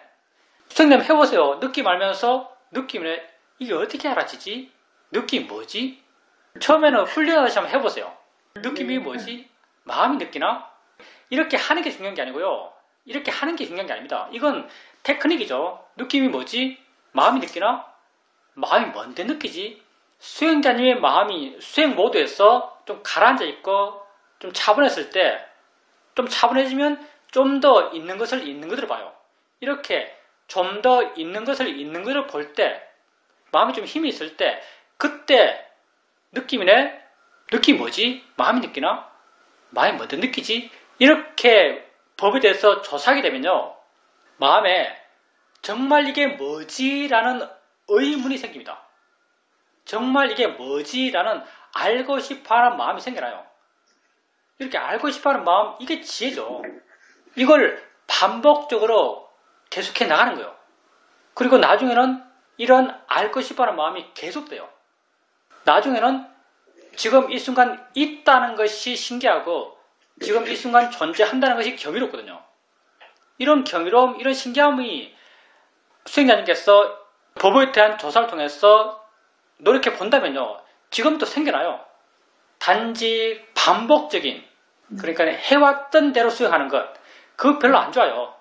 선생님 해보세요. 느낌 알면서 느낌이네. 이게 어떻게 알아지지? 느낌 뭐지? 처음에는 훈련하듯이 한번 해보세요. 느낌이 뭐지? 마음이 느끼나? 이렇게 하는 게 중요한 게 아니고요. 이렇게 하는 게 중요한 게 아닙니다. 이건 테크닉이죠. 느낌이 뭐지? 마음이 느끼나? 마음이 뭔데 느끼지? 수행자님의 마음이 수행 모드에서 좀 가라앉아 있고 좀 차분했을 때 좀 차분해지면 좀 더 있는 것을 있는 그대로 봐요. 이렇게 좀 더 있는 것을 있는 그대로 볼 때 마음이 좀 힘이 있을 때 그때 느낌이네? 느낌이 뭐지? 마음이 느끼나? 마음이 뭔데 느끼지? 이렇게 법에 대해서 조사하게 되면요. 마음에 정말 이게 뭐지? 라는 의문이 생깁니다. 정말 이게 뭐지? 라는 알고 싶어하는 마음이 생겨나요. 이렇게 알고 싶어하는 마음, 이게 지혜죠. 이걸 반복적으로 계속해 나가는 거예요. 그리고 나중에는 이런 알고 싶어하는 마음이 계속돼요. 나중에는 지금 이 순간 있다는 것이 신기하고 지금 이 순간 존재한다는 것이 경이롭거든요. 이런 경이로움, 이런 신기함이 수행자님께서 법에 대한 조사를 통해서 노력해 본다면요. 지금도 생겨나요. 단지 반복적인, 그러니까 해왔던 대로 수행하는 것, 그거 별로 안 좋아요.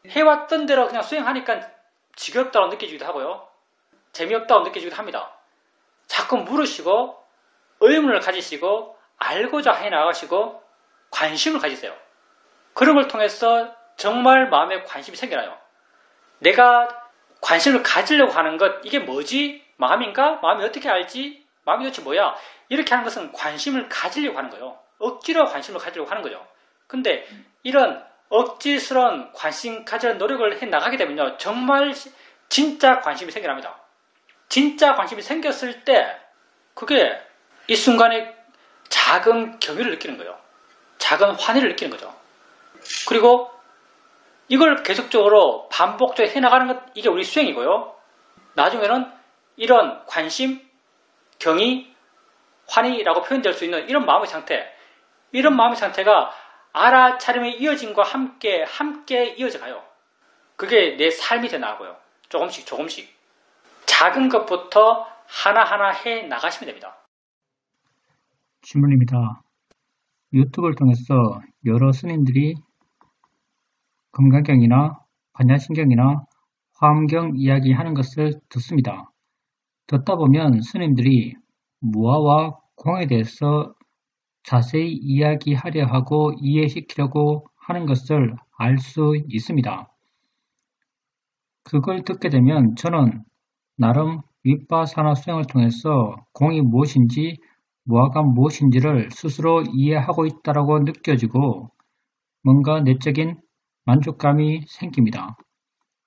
해왔던 대로 그냥 수행하니까 지겹다고 느껴지기도 하고요. 재미없다고 느껴지기도 합니다. 자꾸 물으시고 의문을 가지시고 알고자 해 나가시고 관심을 가지세요. 그런 걸 통해서 정말 마음에 관심이 생겨나요. 내가 관심을 가지려고 하는 것, 이게 뭐지? 마음인가? 마음이 어떻게 알지? 마음이 도대체 뭐야? 이렇게 하는 것은 관심을 가지려고 하는 거예요. 억지로 관심을 가지려고 하는 거죠. 근데 이런 억지스러운 관심 가지는 노력을 해 나가게 되면요. 정말 진짜 관심이 생겨납니다. 진짜 관심이 생겼을 때 그게 이 순간에 작은 경의를 느끼는 거예요. 작은 환희를 느끼는 거죠. 그리고 이걸 계속적으로 반복적으로 해나가는 것, 이게 우리 수행이고요. 나중에는 이런 관심, 경의, 환희라고 표현될 수 있는 이런 마음의 상태, 이런 마음의 상태가 알아차림의 이어짐과 함께 이어져 가요. 그게 내 삶이 돼 나가고요. 조금씩. 작은 것부터 하나하나 해 나가시면 됩니다. 질문입니다. 유튜브를 통해서 여러 스님들이 금강경이나 반야신경이나 화엄경 이야기하는 것을 듣습니다. 듣다 보면 스님들이 무아와 공에 대해서 자세히 이야기하려 하고 이해시키려고 하는 것을 알 수 있습니다. 그걸 듣게 되면 저는 나름 윗바사나 수행을 통해서 공이 무엇인지 무아가 무엇인지를 스스로 이해하고 있다고 느껴지고 뭔가 내적인 만족감이 생깁니다.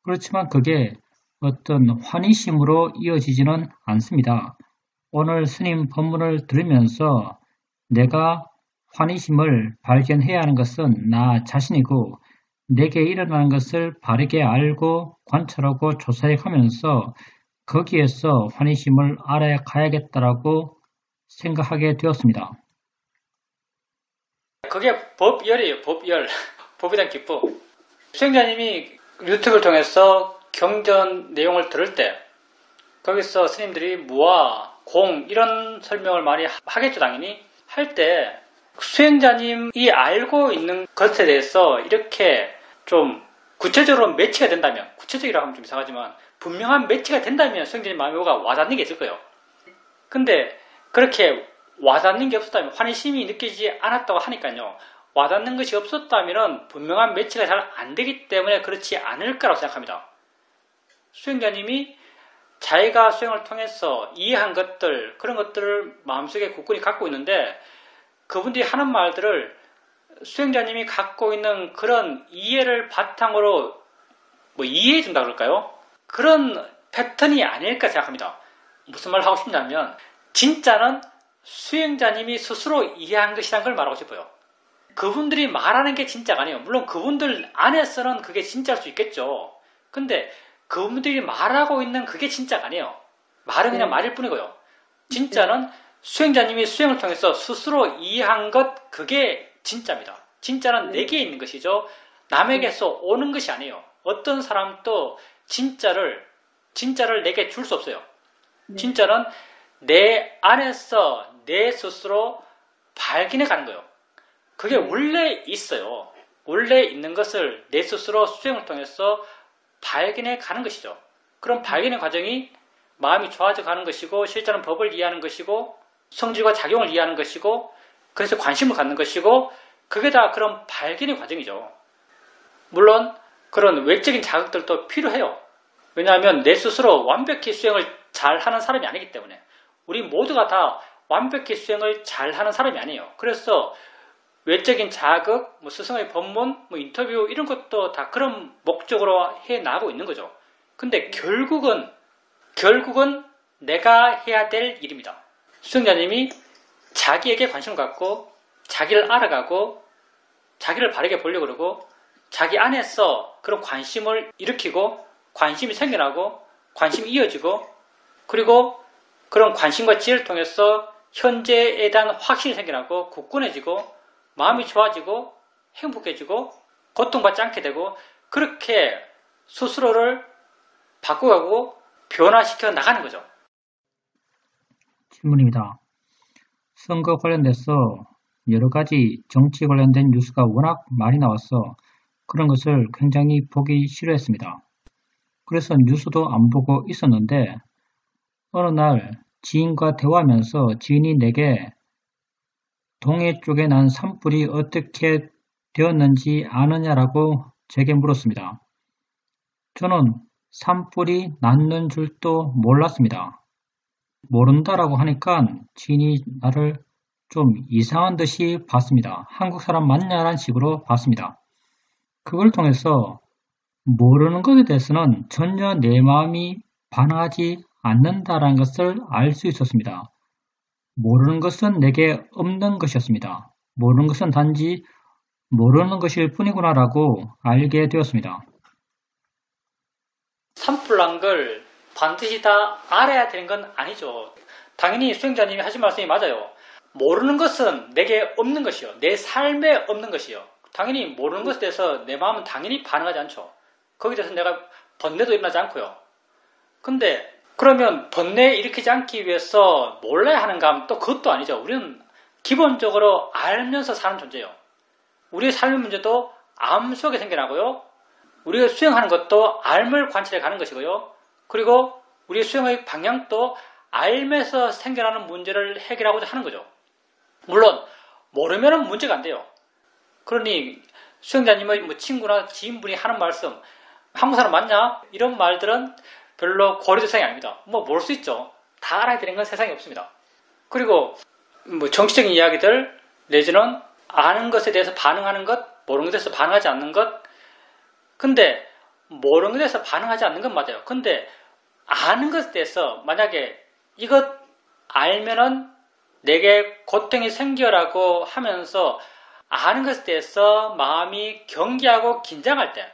그렇지만 그게 어떤 환희심으로 이어지지는 않습니다. 오늘 스님 법문을 들으면서 내가 환희심을 발견해야 하는 것은 나 자신이고 내게 일어나는 것을 바르게 알고 관찰하고 조사해 가면서 거기에서 환희심을 알아가야겠다라고 생각하게 되었습니다. 그게 법열이에요. 법열. 법에 대한 기쁨. 수행자님이 유튜브를 통해서 경전 내용을 들을 때 거기서 스님들이 무아, 공 이런 설명을 많이 하겠죠. 당연히 할 때 수행자님이 알고 있는 것에 대해서 이렇게 좀 구체적으로 매치가 된다면, 구체적이라고 하면 좀 이상하지만 분명한 매치가 된다면 수행자님 마음에 뭐가 와닿는 게 있을 거예요. 근데 그렇게 와닿는 게 없었다면, 환희심이 느끼지 않았다고 하니까요, 와닿는 것이 없었다면 분명한 매치가 잘 안 되기 때문에 그렇지 않을 거라고 생각합니다. 수행자님이 자기가 수행을 통해서 이해한 것들, 그런 것들을 마음속에 굳건히 갖고 있는데, 그분들이 하는 말들을 수행자님이 갖고 있는 그런 이해를 바탕으로 이해해 준다 그럴까요? 그런 패턴이 아닐까 생각합니다. 무슨 말을 하고 싶냐면, 진짜는 수행자님이 스스로 이해한 것이라는 걸 말하고 싶어요. 그분들이 말하는 게 진짜가 아니에요. 물론 그분들 안에서는 그게 진짜일 수 있겠죠. 근데 그분들이 말하고 있는 그게 진짜가 아니에요. 말은 그냥 말일 뿐이고요. 진짜는 수행자님이 수행을 통해서 스스로 이해한 것, 그게 진짜입니다. 진짜는 내게 있는 것이죠. 남에게서 오는 것이 아니에요. 어떤 사람도 진짜를 내게 줄 수 없어요. 진짜는 내 안에서 내 스스로 발견해 가는 거예요. 그게 원래 있어요. 원래 있는 것을 내 스스로 수행을 통해서 발견해 가는 것이죠. 그럼 발견의 과정이 마음이 좋아져 가는 것이고, 실제는 법을 이해하는 것이고, 성질과 작용을 이해하는 것이고, 그래서 관심을 갖는 것이고, 그게 다 그런 발견의 과정이죠. 물론 그런 외적인 자극들도 필요해요. 왜냐하면 내 스스로 완벽히 수행을 잘하는 사람이 아니기 때문에. 우리 모두가 다 완벽히 수행을 잘하는 사람이 아니에요. 그래서 외적인 자극, 스승의 법문, 인터뷰 이런 것도 다 그런 목적으로 해 나가고 있는 거죠. 근데 결국은 내가 해야 될 일입니다. 수행자님이 자기에게 관심을 갖고, 자기를 알아가고, 자기를 바르게 보려고 그러고, 자기 안에서 그런 관심을 일으키고, 관심이 생겨나고, 관심이 이어지고, 그리고 그런 관심과 지혜를 통해서 현재에 대한 확신이 생겨나고, 굳건해지고, 마음이 좋아지고, 행복해지고, 고통받지 않게 되고, 그렇게 스스로를 바꿔가고 변화시켜 나가는 거죠. 질문입니다. 선거 관련돼서 여러 가지 정치 관련된 뉴스가 워낙 많이 나와서 그런 것을 굉장히 보기 싫어했습니다. 그래서 뉴스도 안 보고 있었는데, 어느 날 지인과 대화하면서 지인이 내게 동해 쪽에 난 산불이 어떻게 되었는지 아느냐라고 제게 물었습니다. 저는 산불이 났는 줄도 몰랐습니다. 모른다라고 하니까 지인이 나를 좀 이상한 듯이 봤습니다. 한국 사람 맞냐라는 식으로 봤습니다. 그걸 통해서 모르는 것에 대해서는 전혀 내 마음이 반응하지 않는다라는 것을 알 수 있었습니다. 모르는 것은 내게 없는 것이었습니다. 모르는 것은 단지 모르는 것일 뿐이구나라고 알게 되었습니다. 산불 난 걸 반드시 다 알아야 되는 건 아니죠. 당연히 수행자님이 하신 말씀이 맞아요. 모르는 것은 내게 없는 것이요. 내 삶에 없는 것이요. 당연히 모르는 것에 대해서 내 마음은 당연히 반응하지 않죠. 거기에 대해서 내가 번뇌도 일어나지 않고요. 근데 그러면 번뇌 일으키지 않기 위해서 몰라야 하는가 하면 또 그것도 아니죠. 우리는 기본적으로 알면서 사는 존재예요. 우리의 삶의 문제도 암 속에 생겨나고요. 우리가 수행하는 것도 알을 관찰해 가는 것이고요. 그리고 우리의 수행의 방향도 알면서 생겨나는 문제를 해결하고자 하는 거죠. 물론 모르면 문제가 안 돼요. 그러니 수행자님의 친구나 지인분이 하는 말씀, 한국 사람 맞냐? 이런 말들은 별로 고려 대상이 아닙니다. 모를 수 있죠. 다 알아야 되는 건 세상에 없습니다. 그리고 정치적인 이야기들 내지는 아는 것에 대해서 반응하는 것, 모르는 것에 대해서 반응하지 않는 것. 근데 모르는 것에 대해서 반응하지 않는 건 맞아요. 근데 아는 것에 대해서 만약에 이것 알면은 내게 고통이 생겨라고 하면서 아는 것에 대해서 마음이 경계하고 긴장할 때,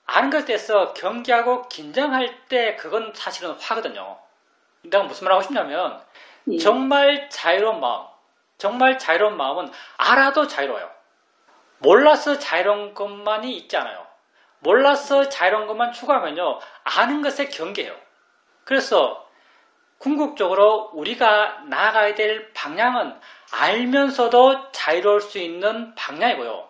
아는 것에 대해서 경계하고 긴장할 때 그건 사실은 화거든요. 내가 무슨 말 하고 싶냐면 정말 자유로운 마음은 알아도 자유로워요. 몰라서 자유로운 것만이 있지 않아요. 몰라서 자유로운 것만 추구하면요. 아는 것에 경계해요. 그래서 궁극적으로 우리가 나아가야 될 방향은 알면서도 자유로울 수 있는 방향이고요.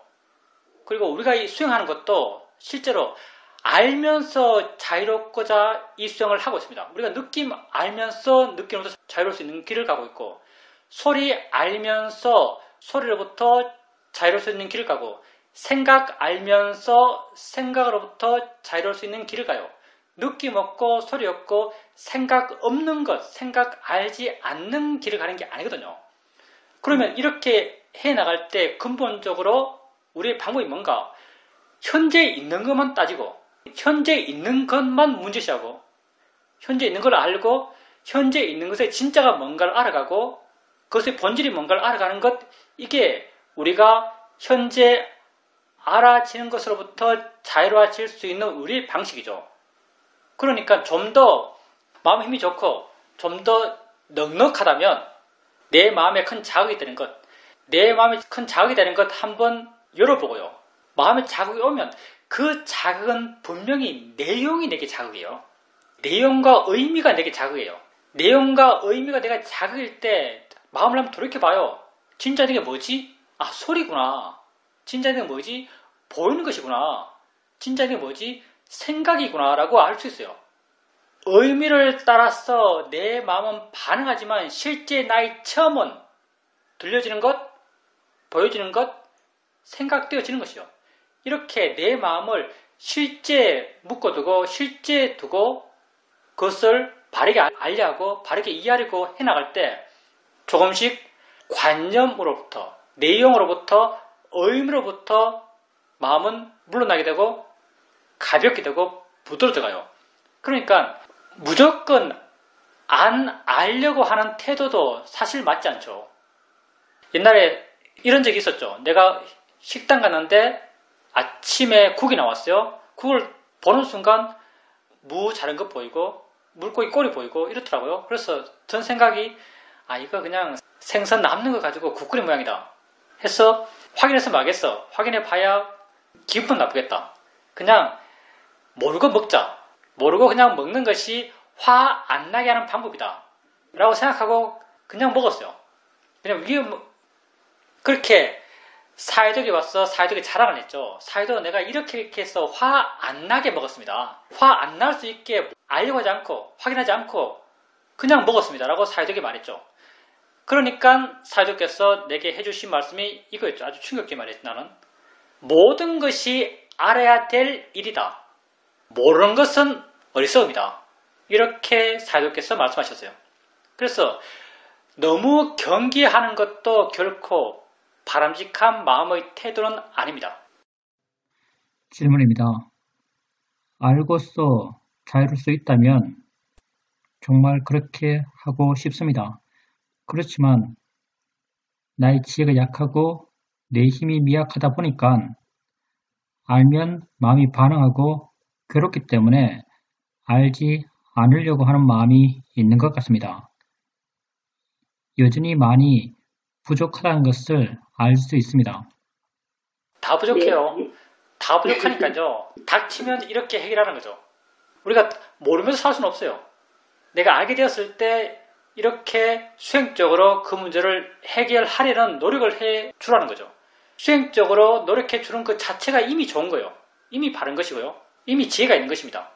그리고 우리가 이 수행하는 것도 실제로 알면서 자유롭고자 이 수행을 하고 있습니다. 우리가 느낌 알면서 느낌으로부터 자유로울 수 있는 길을 가고 있고, 소리 알면서 소리로부터 자유로울 수 있는 길을 가고, 생각 알면서 생각으로부터 자유로울 수 있는 길을 가요. 느낌 없고 소리 없고 생각 없는 것, 생각 알지 않는 길을 가는 게 아니거든요. 그러면 이렇게 해나갈 때 근본적으로 우리의 방법이 뭔가? 현재 있는 것만 따지고, 현재 있는 것만 문제시하고, 현재 있는 걸 알고, 현재 있는 것의 진짜가 뭔가를 알아가고, 그것의 본질이 뭔가를 알아가는 것, 이게 우리가 현재 알아지는 것으로부터 자유로워질 수 있는 우리의 방식이죠. 그러니까 좀 더 마음 힘이 좋고 좀 더 넉넉하다면 내 마음에 큰 자극이 되는 것, 내 마음에 큰 자극이 되는 것 한번 열어보고요. 마음에 자극이 오면 그 자극은 분명히 내용이 내게 자극이에요. 내용과 의미가 내게 자극이에요. 내용과 의미가 내가 자극일 때 마음을 한번 돌이켜봐요. 진짜 이게 뭐지? 아, 소리구나. 진짜 이게 뭐지? 보이는 것이구나. 진짜 이게 뭐지? 생각이구나 라고 알 수 있어요. 의미를 따라서 내 마음은 반응하지만 실제 나의 체험은 들려지는 것, 보여지는 것, 생각되어지는 것이죠. 이렇게 내 마음을 실제 묶어두고 실제 두고 그것을 바르게 알려하고 바르게 이해하려고 해나갈 때 조금씩 관념으로부터, 내용으로부터, 의미로부터 마음은 물러나게 되고 가볍게 되고 부드러워져가요. 그러니까 무조건 안 알려고 하는 태도도 사실 맞지 않죠. 옛날에 이런 적이 있었죠. 내가 식당 갔는데 아침에 국이 나왔어요. 국을 보는 순간 무 자른 것 보이고 물고기 꼬리 보이고 이렇더라고요. 그래서 전 생각이 이거 그냥 생선 남는 거 가지고 국 끓인 모양이다 해서 확인해서 말겠어. 확인해 봐야 기분 나쁘겠다. 그냥 모르고 먹자. 모르고 그냥 먹는 것이 화 안 나게 하는 방법이다 라고 생각하고 그냥 먹었어요. 그냥 이게 그렇게 사회덕이 와서 사회덕이 자랑을 했죠. 사회덕은 내가 이렇게 해서 화 안 나게 먹었습니다. 화 안 날 수 있게 알려고 하지 않고 확인하지 않고 그냥 먹었습니다 라고 사회덕이 말했죠. 그러니까 사회덕께서 내게 해주신 말씀이 이거였죠. 아주 충격적인 말이었죠. 나는 모든 것이 알아야 될 일이다. 모르는 것은 어리석음이다. 이렇게 사회덕께서 말씀하셨어요. 그래서 너무 경계하는 것도 결코 바람직한 마음의 태도는 아닙니다. 질문입니다. 알고서 자유로울 수 있다면 정말 그렇게 하고 싶습니다. 그렇지만 나의 지혜가 약하고 내 힘이 미약하다 보니까 알면 마음이 반응하고 괴롭기 때문에 알지 않으려고 하는 마음이 있는 것 같습니다. 여전히 많이 부족하다는 것을 알 수 있습니다. 다 부족해요. 다 부족하니까요. 닥치면 이렇게 해결하는 거죠. 우리가 모르면서 살 수는 없어요. 내가 알게 되었을 때 이렇게 수행적으로 그 문제를 해결하려는 노력을 해 주라는 거죠. 수행적으로 노력해 주는 그 자체가 이미 좋은 거예요. 이미 바른 것이고요. 이미 지혜가 있는 것입니다.